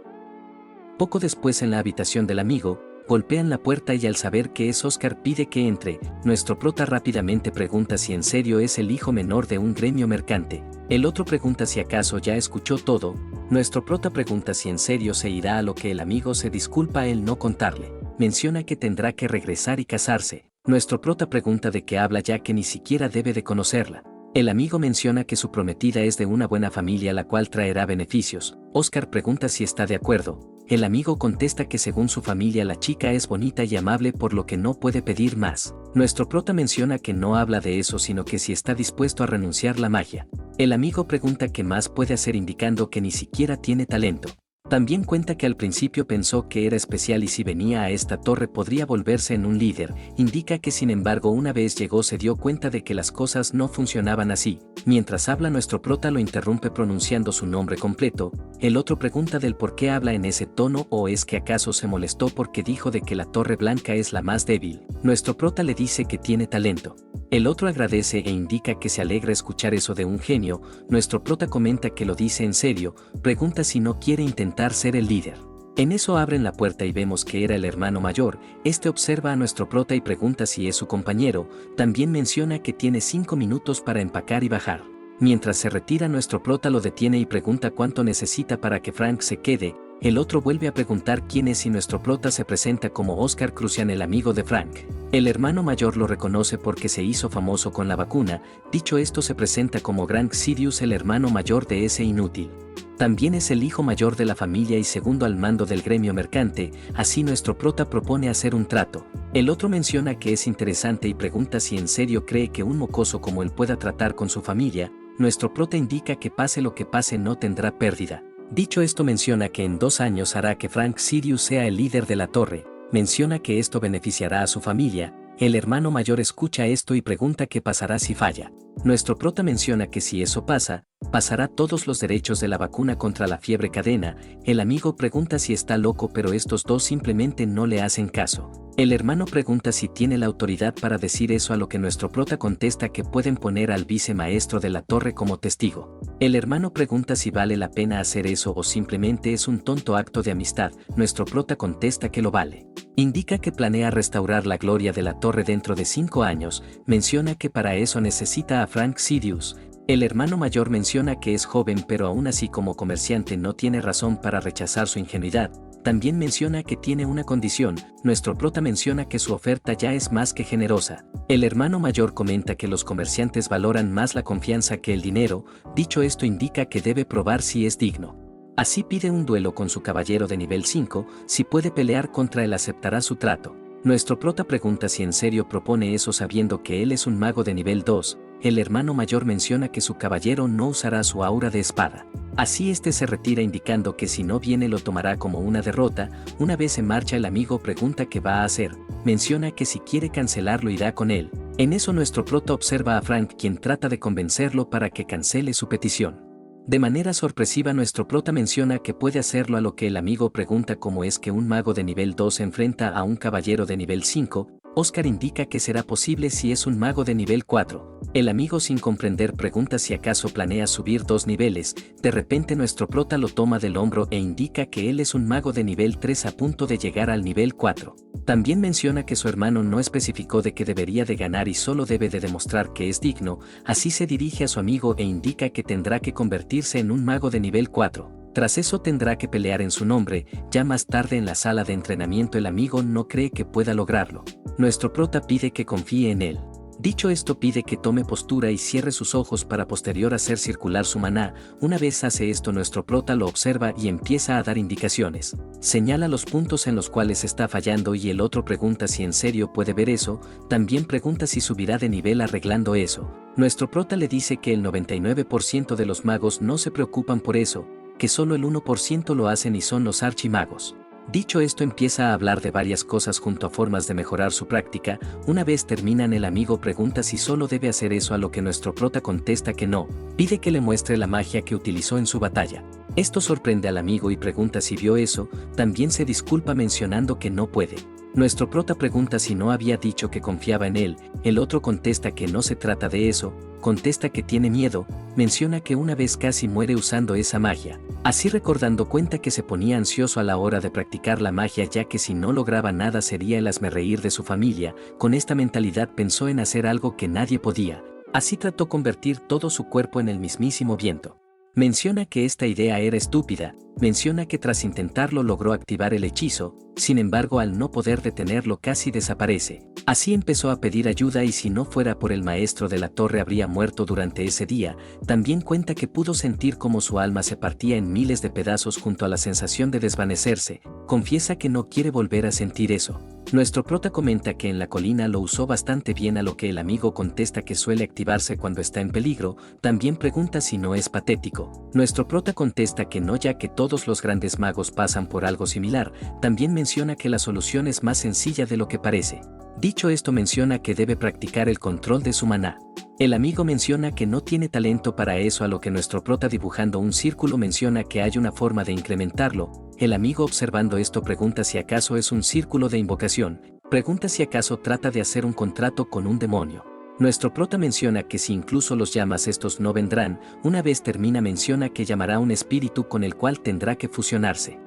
Poco después en la habitación del amigo, golpean la puerta y al saber que es Oscar pide que entre. Nuestro prota rápidamente pregunta si en serio es el hijo menor de un gremio mercante. El otro pregunta si acaso ya escuchó todo. Nuestro prota pregunta si en serio se irá, a lo que el amigo se disculpa el no contarle. Menciona que tendrá que regresar y casarse. Nuestro prota pregunta de qué habla ya que ni siquiera debe de conocerla. El amigo menciona que su prometida es de una buena familia la cual traerá beneficios. Oscar pregunta si está de acuerdo. El amigo contesta que según su familia la chica es bonita y amable por lo que no puede pedir más. Nuestro prota menciona que no habla de eso sino que si está dispuesto a renunciar la magia. El amigo pregunta qué más puede hacer indicando que ni siquiera tiene talento. También cuenta que al principio pensó que era especial y si venía a esta torre podría volverse en un líder. Indica que sin embargo una vez llegó se dio cuenta de que las cosas no funcionaban así. Mientras habla nuestro prota lo interrumpe pronunciando su nombre completo. El otro pregunta del por qué habla en ese tono o es que acaso se molestó porque dijo de que la Torre Blanca es la más débil. Nuestro prota le dice que tiene talento. El otro agradece e indica que se alegra escuchar eso de un genio. Nuestro prota comenta que lo dice en serio, pregunta si no quiere intentar ser el líder. En eso abren la puerta y vemos que era el hermano mayor. Este observa a nuestro prota y pregunta si es su compañero. También menciona que tiene 5 minutos para empacar y bajar. Mientras se retira nuestro prota lo detiene y pregunta cuánto necesita para que Frank se quede. El otro vuelve a preguntar quién es y nuestro prota se presenta como Oscar Crucian, el amigo de Frank. El hermano mayor lo reconoce porque se hizo famoso con la vacuna. Dicho esto se presenta como Grant Sidious, el hermano mayor de ese inútil. También es el hijo mayor de la familia y segundo al mando del gremio mercante, así nuestro prota propone hacer un trato. El otro menciona que es interesante y pregunta si en serio cree que un mocoso como él pueda tratar con su familia. Nuestro prota indica que pase lo que pase no tendrá pérdida. Dicho esto menciona que en 2 años hará que Frank Sidious sea el líder de la torre, menciona que esto beneficiará a su familia. El hermano mayor escucha esto y pregunta qué pasará si falla. Nuestro prota menciona que si eso pasa, pasará todos los derechos de la vacuna contra la fiebre cadena. El amigo pregunta si está loco pero estos dos simplemente no le hacen caso. El hermano pregunta si tiene la autoridad para decir eso a lo que nuestro prota contesta que pueden poner al vicemaestro de la torre como testigo. El hermano pregunta si vale la pena hacer eso o simplemente es un tonto acto de amistad. Nuestro prota contesta que lo vale. Indica que planea restaurar la gloria de la torre dentro de 5 años, menciona que para eso necesita a Frank Sidious. El hermano mayor menciona que es joven pero aún así como comerciante no tiene razón para rechazar su ingenuidad. También menciona que tiene una condición. Nuestro prota menciona que su oferta ya es más que generosa. El hermano mayor comenta que los comerciantes valoran más la confianza que el dinero. Dicho esto indica que debe probar si es digno. Así pide un duelo con su caballero de nivel 5, si puede pelear contra él aceptará su trato. Nuestro prota pregunta si en serio propone eso sabiendo que él es un mago de nivel 2. El hermano mayor menciona que su caballero no usará su aura de espada. Así este se retira indicando que si no viene lo tomará como una derrota. Una vez se marcha el amigo pregunta qué va a hacer. Menciona que si quiere cancelarlo irá con él. En eso nuestro prota observa a Frank quien trata de convencerlo para que cancele su petición. De manera sorpresiva nuestro prota menciona que puede hacerlo a lo que el amigo pregunta cómo es que un mago de nivel 2 se enfrenta a un caballero de nivel 5. Oscar indica que será posible si es un mago de nivel 4. El amigo sin comprender pregunta si acaso planea subir 2 niveles. De repente nuestro prota lo toma del hombro e indica que él es un mago de nivel 3 a punto de llegar al nivel 4. También menciona que su hermano no especificó de que debería de ganar y solo debe de demostrar que es digno. Así se dirige a su amigo e indica que tendrá que convertirse en un mago de nivel 4. Tras eso tendrá que pelear en su nombre. Ya más tarde en la sala de entrenamiento el amigo no cree que pueda lograrlo. Nuestro prota pide que confíe en él. Dicho esto pide que tome postura y cierre sus ojos para posterior hacer circular su maná. Una vez hace esto nuestro prota lo observa y empieza a dar indicaciones. Señala los puntos en los cuales está fallando y el otro pregunta si en serio puede ver eso. También pregunta si subirá de nivel arreglando eso. Nuestro prota le dice que el 99% de los magos no se preocupan por eso, que solo el 1% lo hacen y son los archimagos. Dicho esto empieza a hablar de varias cosas junto a formas de mejorar su práctica. Una vez terminan el amigo pregunta si solo debe hacer eso a lo que nuestro prota contesta que no. Pide que le muestre la magia que utilizó en su batalla. Esto sorprende al amigo y pregunta si vio eso. También se disculpa mencionando que no puede. Nuestro prota pregunta si no había dicho que confiaba en él. El otro contesta que no se trata de eso. Contesta que tiene miedo, menciona que una vez casi muere usando esa magia. Así recordando cuenta que se ponía ansioso a la hora de practicar la magia ya que si no lograba nada sería el hazmerreír de su familia. Con esta mentalidad pensó en hacer algo que nadie podía. Así trató convertir todo su cuerpo en el mismísimo viento. Menciona que esta idea era estúpida, menciona que tras intentarlo logró activar el hechizo, sin embargo al no poder detenerlo casi desaparece. Así empezó a pedir ayuda y si no fuera por el maestro de la torre habría muerto durante ese día. También cuenta que pudo sentir como su alma se partía en miles de pedazos junto a la sensación de desvanecerse. Confiesa que no quiere volver a sentir eso. Nuestro prota comenta que en la colina lo usó bastante bien a lo que el amigo contesta que suele activarse cuando está en peligro. También pregunta si no es patético. Nuestro prota contesta que no ya que todo todos los grandes magos pasan por algo similar, también menciona que la solución es más sencilla de lo que parece. Dicho esto menciona que debe practicar el control de su maná. El amigo menciona que no tiene talento para eso, a lo que nuestro prota, dibujando un círculo, menciona que hay una forma de incrementarlo. El amigo, observando esto, pregunta si acaso es un círculo de invocación, pregunta si acaso trata de hacer un contrato con un demonio. Nuestro prota menciona que si incluso los llamas, estos no vendrán. Una vez termina, menciona que llamará un espíritu con el cual tendrá que fusionarse.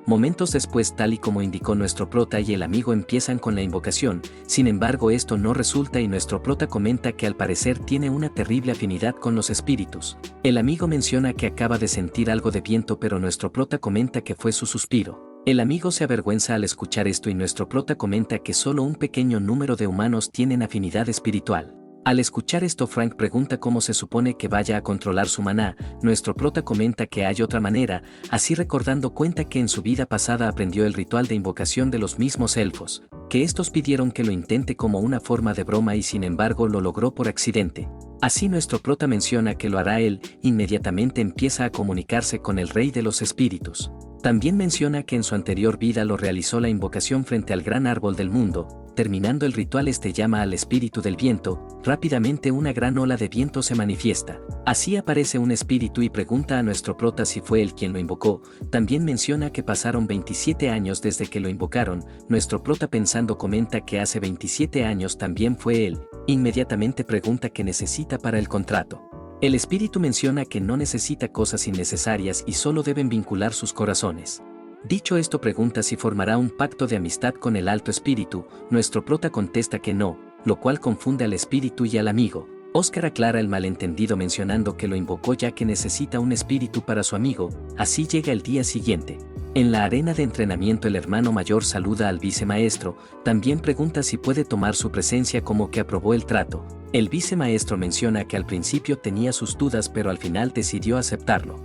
Momentos después, tal y como indicó nuestro prota y el amigo, empiezan con la invocación. Sin embargo, esto no resulta y nuestro prota comenta que al parecer tiene una terrible afinidad con los espíritus. El amigo menciona que acaba de sentir algo de viento, pero nuestro prota comenta que fue su suspiro. El amigo se avergüenza al escuchar esto y nuestro prota comenta que solo un pequeño número de humanos tienen afinidad espiritual. Al escuchar esto, Frank pregunta cómo se supone que vaya a controlar su maná. Nuestro prota comenta que hay otra manera, así recordando cuenta que en su vida pasada aprendió el ritual de invocación de los mismos elfos, que estos pidieron que lo intente como una forma de broma y sin embargo lo logró por accidente. Así nuestro prota menciona que lo hará él. Inmediatamente empieza a comunicarse con el rey de los espíritus. También menciona que en su anterior vida lo realizó la invocación frente al gran árbol del mundo. Terminando el ritual, llama al espíritu del viento. Rápidamente una gran ola de viento se manifiesta. Así aparece un espíritu y pregunta a nuestro prota si fue él quien lo invocó. También menciona que pasaron 27 años desde que lo invocaron. Nuestro prota, pensando, comenta que hace 27 años también fue él. Inmediatamente pregunta qué necesita para el contrato. El espíritu menciona que no necesita cosas innecesarias y solo deben vincular sus corazones. Dicho esto, pregunta si formará un pacto de amistad con el alto espíritu. Nuestro prota contesta que no, lo cual confunde al espíritu y al amigo. Oscar aclara el malentendido mencionando que lo invocó ya que necesita un espíritu para su amigo. Así llega el día siguiente. En la arena de entrenamiento, el hermano mayor saluda al vicemaestro. También pregunta si puede tomar su presencia como que aprobó el trato. El vicemaestro menciona que al principio tenía sus dudas, pero al final decidió aceptarlo.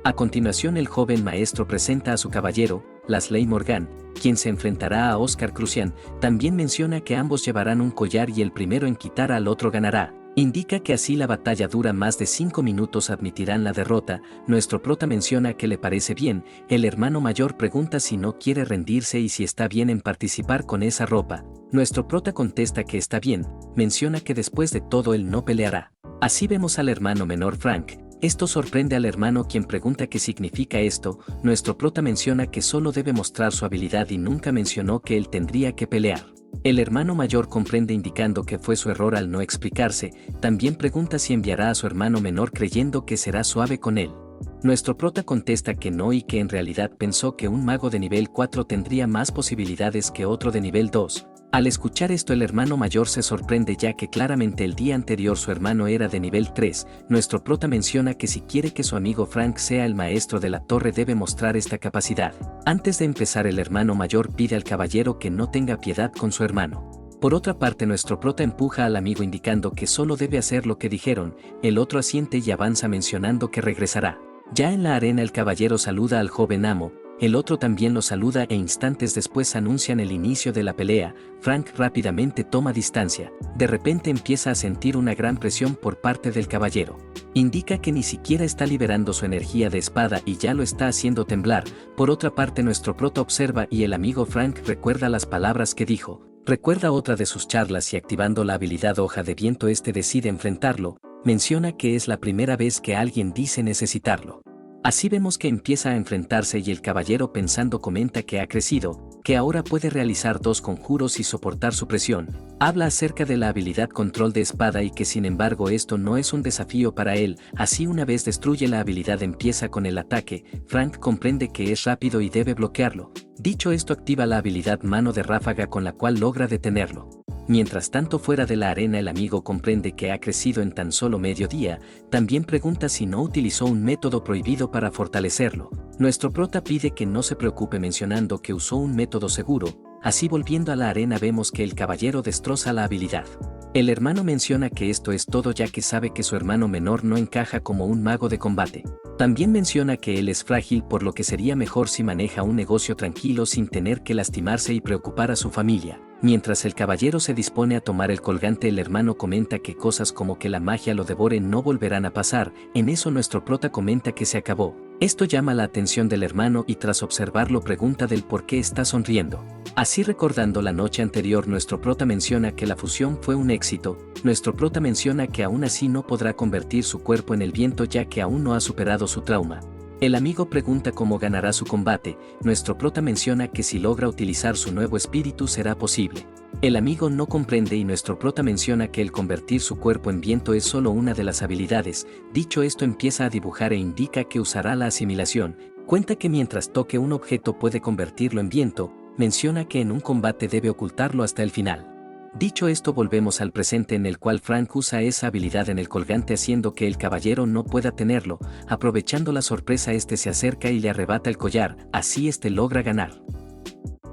A continuación, el joven maestro presenta a su caballero, Lasley Morgan, quien se enfrentará a Oscar Crucian. También menciona que ambos llevarán un collar y el primero en quitar al otro ganará. Indica que así la batalla dura más de 5 minutos, admitirán la derrota. Nuestro prota menciona que le parece bien. El hermano mayor pregunta si no quiere rendirse y si está bien en participar con esa ropa. Nuestro prota contesta que está bien. Menciona que después de todo él no peleará. Así vemos al hermano menor Frank. Esto sorprende al hermano, quien pregunta qué significa esto. Nuestro prota menciona que solo debe mostrar su habilidad y nunca mencionó que él tendría que pelear. El hermano mayor comprende, indicando que fue su error al no explicarse. También pregunta si enviará a su hermano menor, creyendo que será suave con él. Nuestro prota contesta que no y que en realidad pensó que un mago de nivel 4 tendría más posibilidades que otro de nivel 2. Al escuchar esto, el hermano mayor se sorprende, ya que claramente el día anterior su hermano era de nivel 3. Nuestro prota menciona que si quiere que su amigo Frank sea el maestro de la torre debe mostrar esta capacidad. Antes de empezar, el hermano mayor pide al caballero que no tenga piedad con su hermano. Por otra parte, nuestro prota empuja al amigo indicando que solo debe hacer lo que dijeron. El otro asiente y avanza mencionando que regresará. Ya en la arena, el caballero saluda al joven amo. El otro también lo saluda e instantes después anuncian el inicio de la pelea. Frank rápidamente toma distancia. De repente empieza a sentir una gran presión por parte del caballero. Indica que ni siquiera está liberando su energía de espada y ya lo está haciendo temblar. Por otra parte, nuestro prota observa y el amigo Frank recuerda las palabras que dijo. Recuerda otra de sus charlas y activando la habilidad hoja de viento decide enfrentarlo. Menciona que es la primera vez que alguien dice necesitarlo. Así vemos que empieza a enfrentarse y el caballero, pensando, comenta que ha crecido, que ahora puede realizar 2 conjuros y soportar su presión. Habla acerca de la habilidad control de espada y que sin embargo esto no es un desafío para él. Así, una vez destruye la habilidad, empieza con el ataque. Frank comprende que es rápido y debe bloquearlo. Dicho esto, activa la habilidad mano de ráfaga, con la cual logra detenerlo. Mientras tanto, fuera de la arena, el amigo comprende que ha crecido en tan solo medio día. También pregunta si no utilizó un método prohibido para fortalecerlo. Nuestro prota pide que no se preocupe, mencionando que usó un método seguro. Así, volviendo a la arena, vemos que el caballero destroza la habilidad. El hermano menciona que esto es todo, ya que sabe que su hermano menor no encaja como un mago de combate. También menciona que él es frágil, por lo que sería mejor si maneja un negocio tranquilo sin tener que lastimarse y preocupar a su familia. Mientras el caballero se dispone a tomar el colgante, el hermano comenta que cosas como que la magia lo devore no volverán a pasar. En eso nuestro prota comenta que se acabó. Esto llama la atención del hermano y tras observarlo pregunta del por qué está sonriendo. Así recordando la noche anterior nuestro prota menciona que la fusión fue un éxito, nuestro prota menciona que aún así no podrá convertir su cuerpo en el viento ya que aún no ha superado su trauma. El amigo pregunta cómo ganará su combate, nuestro prota menciona que si logra utilizar su nuevo espíritu será posible. El amigo no comprende y nuestro prota menciona que el convertir su cuerpo en viento es solo una de las habilidades, dicho esto empieza a dibujar e indica que usará la asimilación, cuenta que mientras toque un objeto puede convertirlo en viento, menciona que en un combate debe ocultarlo hasta el final. Dicho esto volvemos al presente en el cual Frank usa esa habilidad en el colgante haciendo que el caballero no pueda tenerlo, aprovechando la sorpresa este se acerca y le arrebata el collar, así este logra ganar.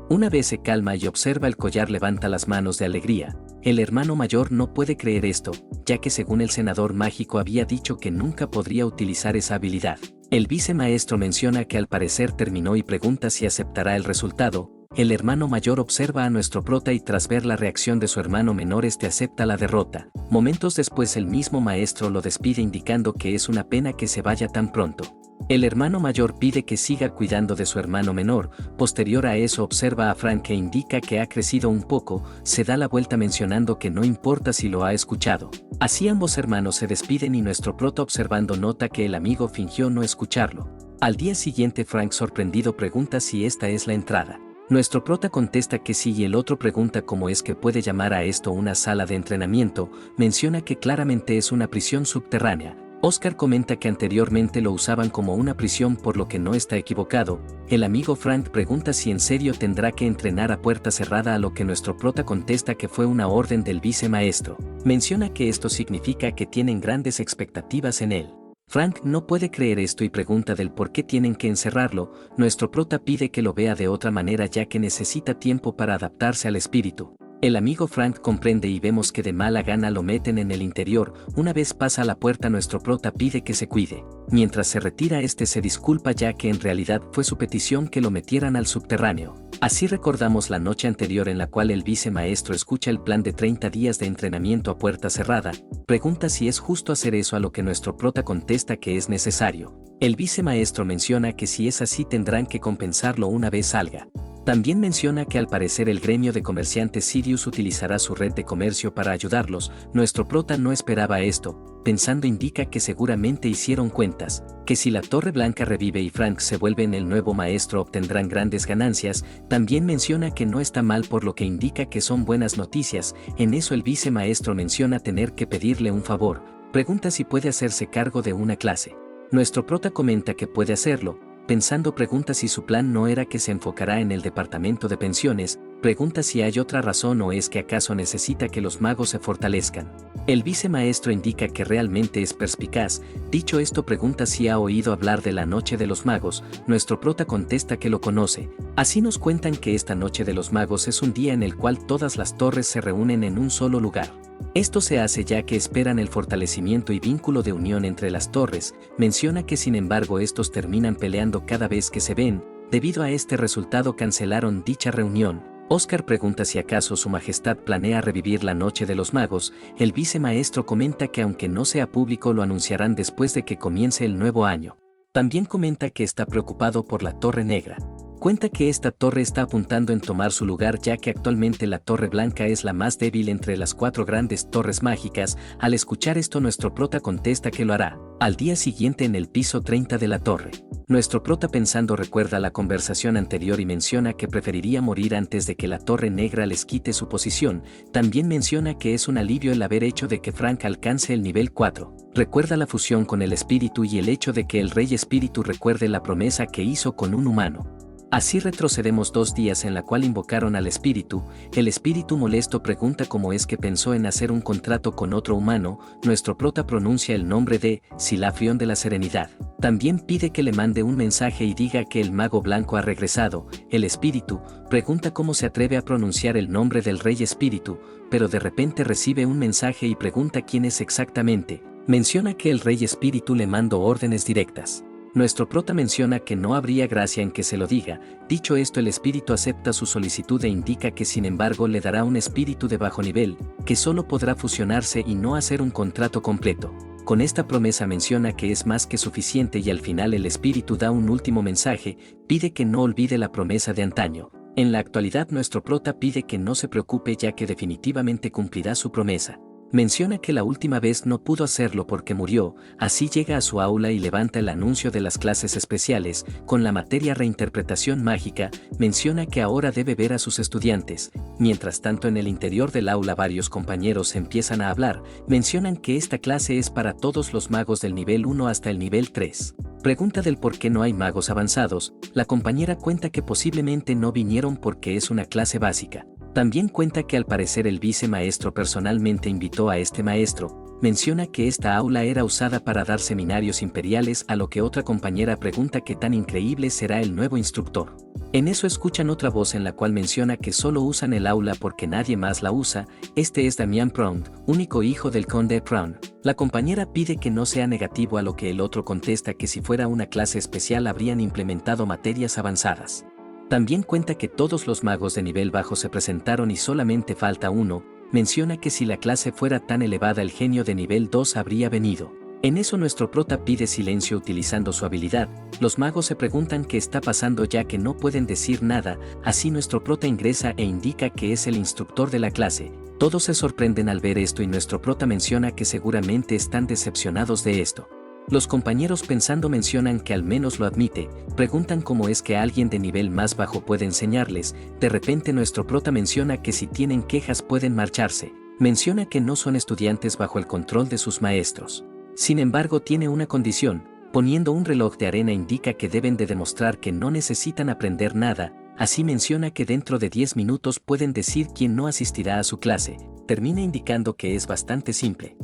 Una vez se calma y observa el collar levanta las manos de alegría, el hermano mayor no puede creer esto, ya que según el senador mágico había dicho que nunca podría utilizar esa habilidad. El vicemaestro menciona que al parecer terminó y pregunta si aceptará el resultado. El hermano mayor observa a nuestro prota y tras ver la reacción de su hermano menor este acepta la derrota. Momentos después el mismo maestro lo despide indicando que es una pena que se vaya tan pronto. El hermano mayor pide que siga cuidando de su hermano menor, posterior a eso observa a Frank que indica que ha crecido un poco, se da la vuelta mencionando que no importa si lo ha escuchado. Así ambos hermanos se despiden y nuestro prota observando nota que el amigo fingió no escucharlo. Al día siguiente Frank sorprendido pregunta si esta es la entrada. Nuestro prota contesta que sí y el otro pregunta cómo es que puede llamar a esto una sala de entrenamiento, menciona que claramente es una prisión subterránea. Oscar comenta que anteriormente lo usaban como una prisión por lo que no está equivocado. El amigo Frank pregunta si en serio tendrá que entrenar a puerta cerrada a lo que nuestro prota contesta que fue una orden del vicemaestro. Menciona que esto significa que tienen grandes expectativas en él. Frank no puede creer esto y pregunta del por qué tienen que encerrarlo, nuestro prota pide que lo vea de otra manera ya que necesita tiempo para adaptarse al espíritu. El amigo Frank comprende y vemos que de mala gana lo meten en el interior, una vez pasa a la puerta nuestro prota pide que se cuide. Mientras se retira este se disculpa ya que en realidad fue su petición que lo metieran al subterráneo. Así recordamos la noche anterior en la cual el vicemaestro escucha el plan de 30 días de entrenamiento a puerta cerrada, pregunta si es justo hacer eso a lo que nuestro prota contesta que es necesario. El vicemaestro menciona que si es así tendrán que compensarlo una vez salga. También menciona que al parecer el gremio de comerciantes Sirius utilizará su red de comercio para ayudarlos, nuestro prota no esperaba esto, pensando indica que seguramente hicieron cuentas, que si la Torre Blanca revive y Frank se vuelve en el nuevo maestro obtendrán grandes ganancias, también menciona que no está mal por lo que indica que son buenas noticias, en eso el vicemaestro menciona tener que pedirle un favor, pregunta si puede hacerse cargo de una clase. Nuestro prota comenta que puede hacerlo, pensando pregunta si su plan no era que se enfocará en el departamento de pensiones, pregunta si hay otra razón o es que acaso necesita que los magos se fortalezcan. El vicemaestro indica que realmente es perspicaz, dicho esto pregunta si ha oído hablar de la Noche de los Magos, nuestro prota contesta que lo conoce. Así nos cuentan que esta Noche de los Magos es un día en el cual todas las torres se reúnen en un solo lugar. Esto se hace ya que esperan el fortalecimiento y vínculo de unión entre las torres, menciona que sin embargo estos terminan peleando cada vez que se ven, debido a este resultado cancelaron dicha reunión. Oscar pregunta si acaso su majestad planea revivir la Noche de los Magos, el vicemaestro comenta que aunque no sea público lo anunciarán después de que comience el nuevo año. También comenta que está preocupado por la Torre Negra. Cuenta que esta torre está apuntando en tomar su lugar ya que actualmente la Torre Blanca es la más débil entre las 4 grandes torres mágicas, al escuchar esto nuestro prota contesta que lo hará, al día siguiente en el piso 30 de la torre. Nuestro prota pensando recuerda la conversación anterior y menciona que preferiría morir antes de que la Torre Negra les quite su posición, también menciona que es un alivio el haber hecho de que Frank alcance el nivel 4. Recuerda la fusión con el espíritu y el hecho de que el rey espíritu recuerde la promesa que hizo con un humano. Así retrocedemos 2 días en la cual invocaron al espíritu, el espíritu molesto pregunta cómo es que pensó en hacer un contrato con otro humano, nuestro prota pronuncia el nombre de Silafrión de la Serenidad. También pide que le mande un mensaje y diga que el mago blanco ha regresado, el espíritu pregunta cómo se atreve a pronunciar el nombre del rey espíritu, pero de repente recibe un mensaje y pregunta quién es exactamente, menciona que el rey espíritu le mandó órdenes directas. Nuestro prota menciona que no habría gracia en que se lo diga, dicho esto el espíritu acepta su solicitud e indica que sin embargo le dará un espíritu de bajo nivel, que solo podrá fusionarse y no hacer un contrato completo. Con esta promesa menciona que es más que suficiente y al final el espíritu da un último mensaje, pide que no olvide la promesa de antaño. En la actualidad nuestro prota pide que no se preocupe ya que definitivamente cumplirá su promesa. Menciona que la última vez no pudo hacerlo porque murió, así llega a su aula y levanta el anuncio de las clases especiales, con la materia reinterpretación mágica, menciona que ahora debe ver a sus estudiantes. Mientras tanto en el interior del aula varios compañeros empiezan a hablar, mencionan que esta clase es para todos los magos del nivel 1 hasta el nivel 3. Pregunta del por qué no hay magos avanzados, la compañera cuenta que posiblemente no vinieron porque es una clase básica. También cuenta que al parecer el vicemaestro personalmente invitó a este maestro, menciona que esta aula era usada para dar seminarios imperiales, a lo que otra compañera pregunta qué tan increíble será el nuevo instructor. En eso escuchan otra voz en la cual menciona que solo usan el aula porque nadie más la usa, este es Damián Pround, único hijo del conde Pround. La compañera pide que no sea negativo a lo que el otro contesta que si fuera una clase especial habrían implementado materias avanzadas. También cuenta que todos los magos de nivel bajo se presentaron y solamente falta uno, menciona que si la clase fuera tan elevada el genio de nivel 2 habría venido. En eso nuestro prota pide silencio utilizando su habilidad, los magos se preguntan qué está pasando ya que no pueden decir nada, así nuestro prota ingresa e indica que es el instructor de la clase. Todos se sorprenden al ver esto y nuestro prota menciona que seguramente están decepcionados de esto. Los compañeros pensando mencionan que al menos lo admite, preguntan cómo es que alguien de nivel más bajo puede enseñarles, de repente nuestro prota menciona que si tienen quejas pueden marcharse, menciona que no son estudiantes bajo el control de sus maestros. Sin embargo tiene una condición, poniendo un reloj de arena indica que deben de demostrar que no necesitan aprender nada, así menciona que dentro de 10 minutos pueden decir quién no asistirá a su clase, termina indicando que es bastante simple.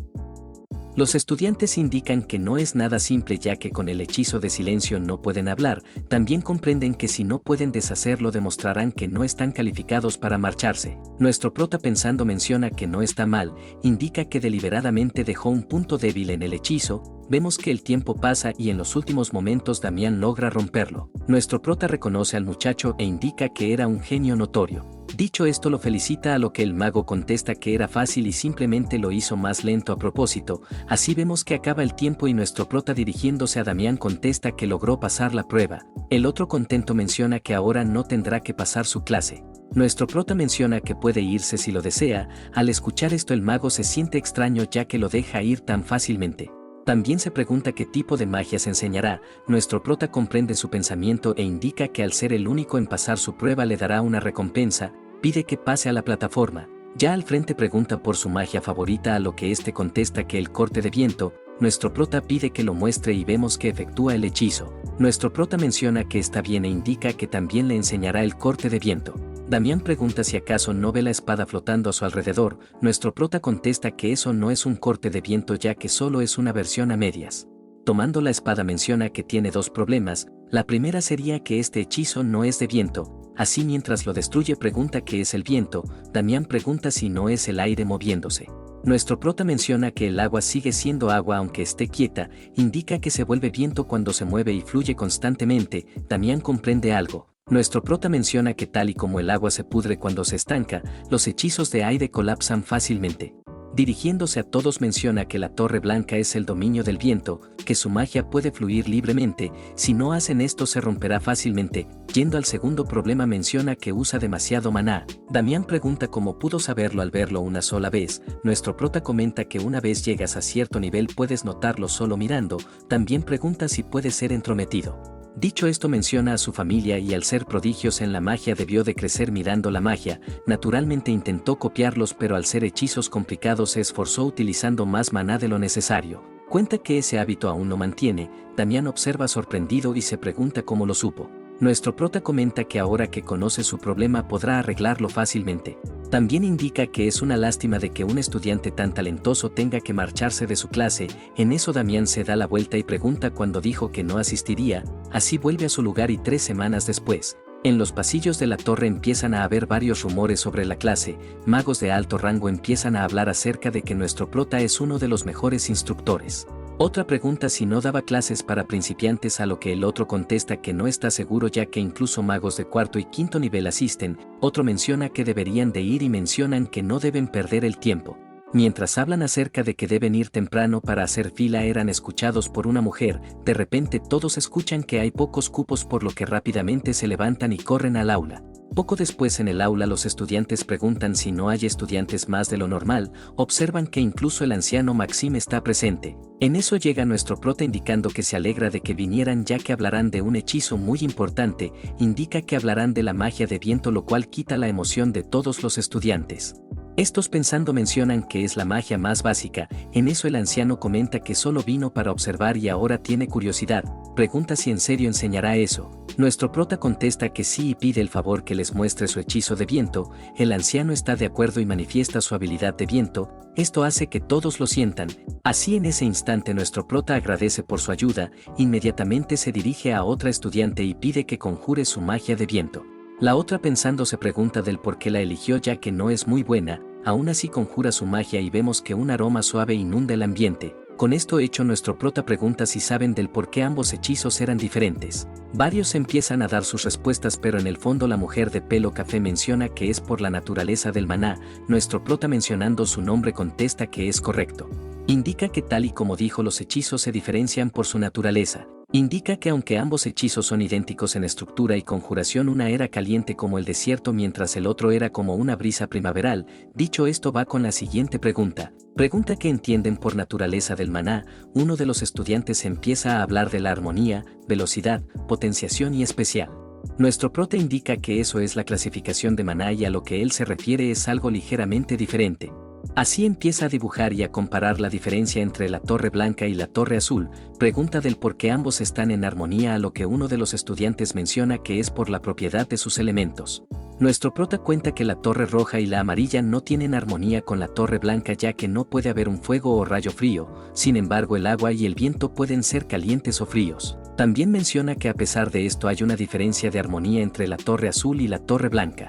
Los estudiantes indican que no es nada simple ya que con el hechizo de silencio no pueden hablar, también comprenden que si no pueden deshacerlo demostrarán que no están calificados para marcharse. Nuestro prota pensando menciona que no está mal, indica que deliberadamente dejó un punto débil en el hechizo, vemos que el tiempo pasa y en los últimos momentos Damián logra romperlo. Nuestro prota reconoce al muchacho e indica que era un genio notorio. Dicho esto lo felicita a lo que el mago contesta que era fácil y simplemente lo hizo más lento a propósito, así vemos que acaba el tiempo y nuestro prota dirigiéndose a Damián contesta que logró pasar la prueba, el otro contento menciona que ahora no tendrá que pasar su clase. Nuestro prota menciona que puede irse si lo desea, al escuchar esto el mago se siente extraño ya que lo deja ir tan fácilmente. También se pregunta qué tipo de magia se enseñará, nuestro prota comprende su pensamiento e indica que al ser el único en pasar su prueba le dará una recompensa, pide que pase a la plataforma, ya al frente pregunta por su magia favorita a lo que este contesta que el corte de viento, nuestro prota pide que lo muestre y vemos que efectúa el hechizo, nuestro prota menciona que está bien e indica que también le enseñará el corte de viento. Damián pregunta si acaso no ve la espada flotando a su alrededor, nuestro prota contesta que eso no es un corte de viento ya que solo es una versión a medias. Tomando la espada menciona que tiene dos problemas, la primera sería que este hechizo no es de viento, así mientras lo destruye pregunta qué es el viento, Damián pregunta si no es el aire moviéndose. Nuestro prota menciona que el agua sigue siendo agua aunque esté quieta, indica que se vuelve viento cuando se mueve y fluye constantemente, Damián comprende algo. Nuestro prota menciona que tal y como el agua se pudre cuando se estanca, los hechizos de aire colapsan fácilmente. Dirigiéndose a todos menciona que la Torre Blanca es el dominio del viento, que su magia puede fluir libremente, si no hacen esto se romperá fácilmente. Yendo al segundo problema menciona que usa demasiado maná. Damián pregunta cómo pudo saberlo al verlo una sola vez, nuestro prota comenta que una vez llegas a cierto nivel puedes notarlo solo mirando, también pregunta si puede ser entrometido. Dicho esto menciona a su familia y al ser prodigios en la magia debió de crecer mirando la magia, naturalmente intentó copiarlos pero al ser hechizos complicados se esforzó utilizando más maná de lo necesario. Cuenta que ese hábito aún lo mantiene, Damián observa sorprendido y se pregunta cómo lo supo. Nuestro prota comenta que ahora que conoce su problema podrá arreglarlo fácilmente. También indica que es una lástima de que un estudiante tan talentoso tenga que marcharse de su clase, en eso Damián se da la vuelta y pregunta cuando dijo que no asistiría, así vuelve a su lugar y 3 semanas después. En los pasillos de la torre empiezan a haber varios rumores sobre la clase, magos de alto rango empiezan a hablar acerca de que nuestro prota es uno de los mejores instructores. Otra pregunta si no daba clases para principiantes a lo que el otro contesta que no está seguro ya que incluso magos de cuarto y quinto nivel asisten, otro menciona que deberían de ir y mencionan que no deben perder el tiempo. Mientras hablan acerca de que deben ir temprano para hacer fila eran escuchados por una mujer, de repente todos escuchan que hay pocos cupos por lo que rápidamente se levantan y corren al aula. Poco después en el aula los estudiantes preguntan si no hay estudiantes más de lo normal, observan que incluso el anciano Maxim está presente. En eso llega nuestro prota indicando que se alegra de que vinieran ya que hablarán de un hechizo muy importante, indica que hablarán de la magia de viento lo cual quita la emoción de todos los estudiantes. Estos pensando mencionan que es la magia más básica, en eso el anciano comenta que solo vino para observar y ahora tiene curiosidad, pregunta si en serio enseñará eso. Nuestro prota contesta que sí y pide el favor que les muestre su hechizo de viento, el anciano está de acuerdo y manifiesta su habilidad de viento, esto hace que todos lo sientan, así en ese instante nuestro prota agradece por su ayuda, inmediatamente se dirige a otra estudiante y pide que conjure su magia de viento. La otra pensando se pregunta del por qué la eligió ya que no es muy buena, aún así conjura su magia y vemos que un aroma suave inunda el ambiente. Con esto hecho nuestro prota pregunta si saben del por qué ambos hechizos eran diferentes. Varios empiezan a dar sus respuestas pero en el fondo la mujer de pelo café menciona que es por la naturaleza del maná, nuestro prota mencionando su nombre contesta que es correcto. Indica que tal y como dijo los hechizos se diferencian por su naturaleza. Indica que aunque ambos hechizos son idénticos en estructura y conjuración una era caliente como el desierto mientras el otro era como una brisa primaveral, dicho esto va con la siguiente pregunta. Pregunta que entienden por naturaleza del maná, uno de los estudiantes empieza a hablar de la armonía, velocidad, potenciación y especial. Nuestro prota indica que eso es la clasificación de maná y a lo que él se refiere es algo ligeramente diferente. Así empieza a dibujar y a comparar la diferencia entre la torre blanca y la torre azul, pregunta del por qué ambos están en armonía a lo que uno de los estudiantes menciona que es por la propiedad de sus elementos. Nuestro prota cuenta que la torre roja y la amarilla no tienen armonía con la torre blanca ya que no puede haber un fuego o rayo frío, sin embargo el agua y el viento pueden ser calientes o fríos. También menciona que a pesar de esto hay una diferencia de armonía entre la torre azul y la torre blanca.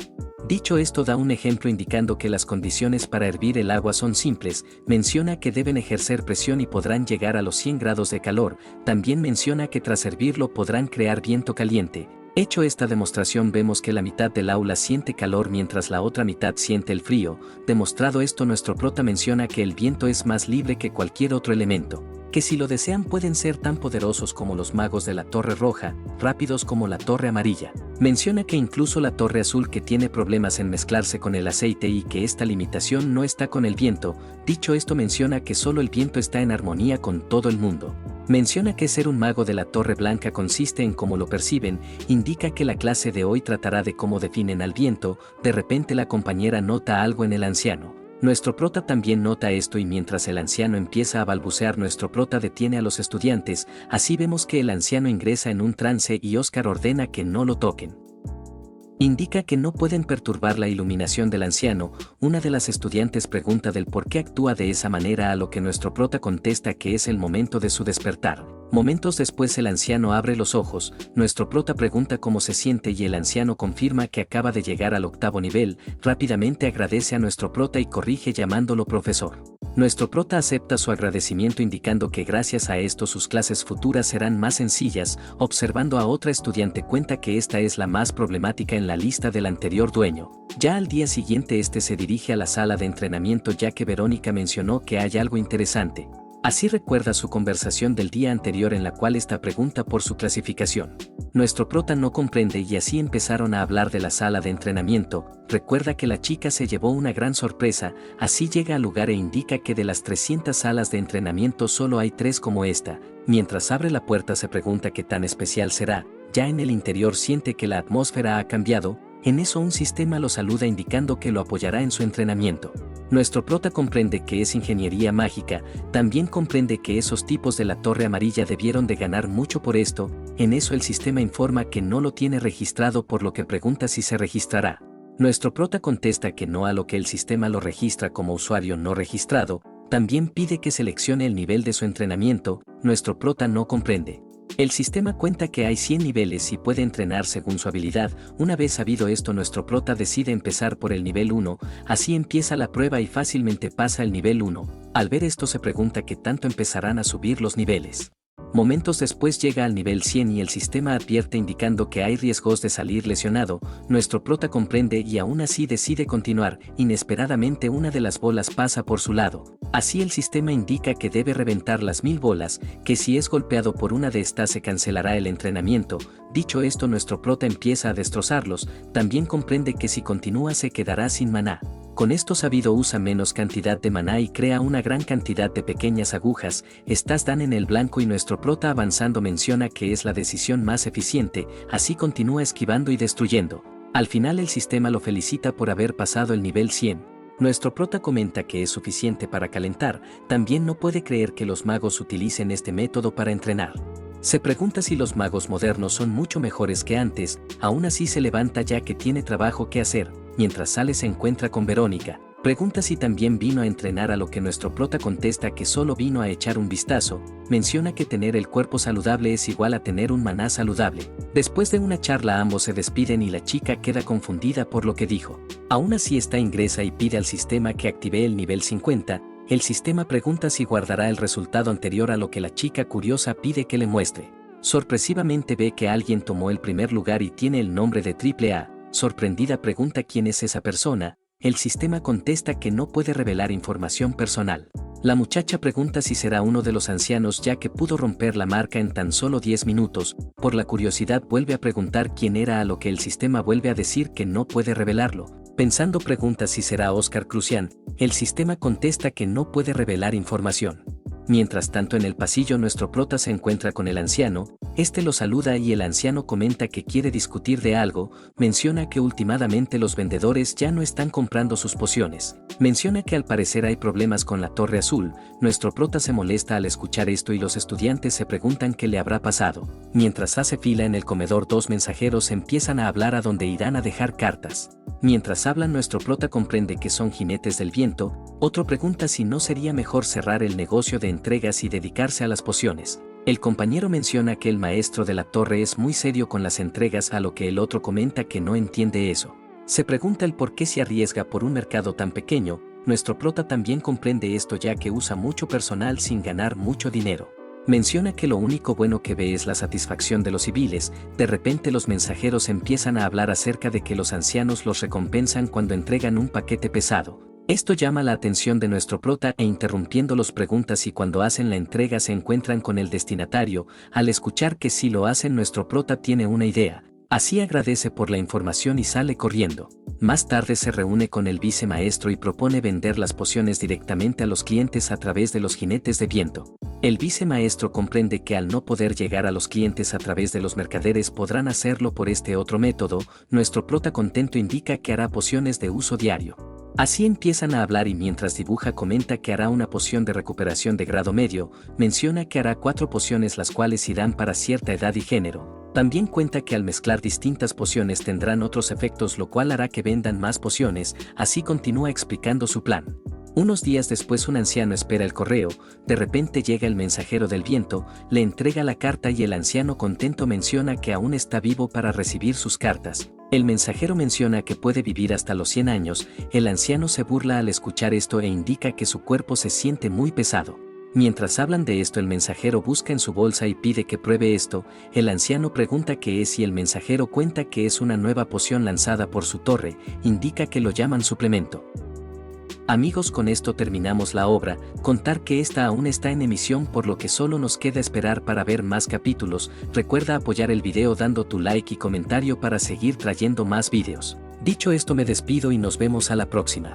Dicho esto da un ejemplo indicando que las condiciones para hervir el agua son simples, menciona que deben ejercer presión y podrán llegar a los 100 grados de calor, también menciona que tras hervirlo podrán crear viento caliente. Hecho esta demostración vemos que la mitad del aula siente calor mientras la otra mitad siente el frío, demostrado esto nuestro prota menciona que el viento es más libre que cualquier otro elemento, que si lo desean pueden ser tan poderosos como los magos de la torre roja, rápidos como la torre amarilla. Menciona que incluso la torre azul que tiene problemas en mezclarse con el aceite y que esta limitación no está con el viento, dicho esto menciona que solo el viento está en armonía con todo el mundo. Menciona que ser un mago de la torre blanca consiste en cómo lo perciben, indica que la clase de hoy tratará de cómo definen al viento, de repente la compañera nota algo en el anciano. Nuestro prota también nota esto y mientras el anciano empieza a balbucear nuestro prota detiene a los estudiantes, así vemos que el anciano ingresa en un trance y Oscar ordena que no lo toquen. Indica que no pueden perturbar la iluminación del anciano, una de las estudiantes pregunta del por qué actúa de esa manera a lo que nuestro prota contesta que es el momento de su despertar. Momentos después el anciano abre los ojos, nuestro prota pregunta cómo se siente y el anciano confirma que acaba de llegar al 8º nivel, rápidamente agradece a nuestro prota y corrige llamándolo profesor. Nuestro prota acepta su agradecimiento indicando que gracias a esto sus clases futuras serán más sencillas, observando a otra estudiante cuenta que esta es la más problemática en la lista del anterior dueño. Ya al día siguiente este se dirige a la sala de entrenamiento ya que Verónica mencionó que hay algo interesante. Así recuerda su conversación del día anterior en la cual esta pregunta por su clasificación. Nuestro prota no comprende y así empezaron a hablar de la sala de entrenamiento, recuerda que la chica se llevó una gran sorpresa, así llega al lugar e indica que de las 300 salas de entrenamiento solo hay 3 como esta, mientras abre la puerta se pregunta qué tan especial será, ya en el interior siente que la atmósfera ha cambiado, en eso un sistema lo saluda indicando que lo apoyará en su entrenamiento. Nuestro prota comprende que es ingeniería mágica, también comprende que esos tipos de la torre amarilla debieron de ganar mucho por esto, en eso el sistema informa que no lo tiene registrado por lo que pregunta si se registrará. Nuestro prota contesta que no a lo que el sistema lo registra como usuario no registrado, también pide que seleccione el nivel de su entrenamiento, nuestro prota no comprende. El sistema cuenta que hay 100 niveles y puede entrenar según su habilidad. Una vez sabido esto nuestro prota decide empezar por el nivel 1, así empieza la prueba y fácilmente pasa el nivel 1. Al ver esto se pregunta qué tanto empezarán a subir los niveles. Momentos después llega al nivel 100 y el sistema advierte indicando que hay riesgos de salir lesionado. Nuestro prota comprende y aún así decide continuar. Inesperadamente una de las bolas pasa por su lado. Así el sistema indica que debe reventar las 1000 bolas, que si es golpeado por una de estas se cancelará el entrenamiento. Dicho esto, nuestro prota empieza a destrozarlos. También comprende que si continúa se quedará sin maná. Con esto sabido usa menos cantidad de maná y crea una gran cantidad de pequeñas agujas. Estas dan en el blanco y nuestro prota avanzando menciona que es la decisión más eficiente, así continúa esquivando y destruyendo. Al final el sistema lo felicita por haber pasado el nivel 100. Nuestro prota comenta que es suficiente para calentar, también no puede creer que los magos utilicen este método para entrenar. Se pregunta si los magos modernos son mucho mejores que antes, aún así se levanta ya que tiene trabajo que hacer. Mientras sale se encuentra con Verónica. Pregunta si también vino a entrenar, a lo que nuestro prota contesta que solo vino a echar un vistazo. Menciona que tener el cuerpo saludable es igual a tener un maná saludable. Después de una charla ambos se despiden y la chica queda confundida por lo que dijo. Aún así ingresa y pide al sistema que active el nivel 50. El sistema pregunta si guardará el resultado anterior, a lo que la chica curiosa pide que le muestre. Sorpresivamente ve que alguien tomó el primer lugar y tiene el nombre de AAA. Sorprendida pregunta quién es esa persona. El sistema contesta que no puede revelar información personal. La muchacha pregunta si será uno de los ancianos ya que pudo romper la marca en tan solo 10 minutos. Por la curiosidad vuelve a preguntar quién era, a lo que el sistema vuelve a decir que no puede revelarlo. Pensando pregunta si será Oscar Crucián. El sistema contesta que no puede revelar información. Mientras tanto en el pasillo nuestro prota se encuentra con el anciano. Este lo saluda y el anciano comenta que quiere discutir de algo. Menciona que últimamente los vendedores ya no están comprando sus pociones. Menciona que al parecer hay problemas con la Torre Azul. Nuestro prota se molesta al escuchar esto y los estudiantes se preguntan qué le habrá pasado. Mientras hace fila en el comedor, dos mensajeros empiezan a hablar a donde irán a dejar cartas. Mientras hablan nuestro prota comprende que son jinetes del viento. Otro pregunta si no sería mejor cerrar el negocio de entregas y dedicarse a las pociones. El compañero menciona que el maestro de la torre es muy serio con las entregas, a lo que el otro comenta que no entiende eso. Se pregunta el por qué se arriesga por un mercado tan pequeño. Nuestro prota también comprende esto ya que usa mucho personal sin ganar mucho dinero. Menciona que lo único bueno que ve es la satisfacción de los civiles. De repente los mensajeros empiezan a hablar acerca de que los ancianos los recompensan cuando entregan un paquete pesado. Esto llama la atención de nuestro prota e interrumpiéndolos pregunta si cuando hacen la entrega se encuentran con el destinatario. Al escuchar que sí lo hacen, nuestro prota tiene una idea. Así agradece por la información y sale corriendo. Más tarde se reúne con el vicemaestro y propone vender las pociones directamente a los clientes a través de los jinetes de viento. El vicemaestro comprende que al no poder llegar a los clientes a través de los mercaderes podrán hacerlo por este otro método. Nuestro prota contento indica que hará pociones de uso diario. Así empiezan a hablar y mientras dibuja comenta que hará una poción de recuperación de grado medio. Menciona que hará 4 pociones las cuales irán para cierta edad y género. También cuenta que al mezclar distintas pociones tendrán otros efectos, lo cual hará que vendan más pociones. Así continúa explicando su plan. Unos días después un anciano espera el correo. De repente llega el mensajero del viento, le entrega la carta y el anciano contento menciona que aún está vivo para recibir sus cartas. El mensajero menciona que puede vivir hasta los 100 años. El anciano se burla al escuchar esto e indica que su cuerpo se siente muy pesado. Mientras hablan de esto, el mensajero busca en su bolsa y pide que pruebe esto. El anciano pregunta qué es y el mensajero cuenta que es una nueva poción lanzada por su torre. Indica que lo llaman suplemento. Amigos, con esto terminamos la obra. Contar que esta aún está en emisión, por lo que solo nos queda esperar para ver más capítulos. Recuerda apoyar el video dando tu like y comentario para seguir trayendo más videos. Dicho esto me despido y nos vemos a la próxima.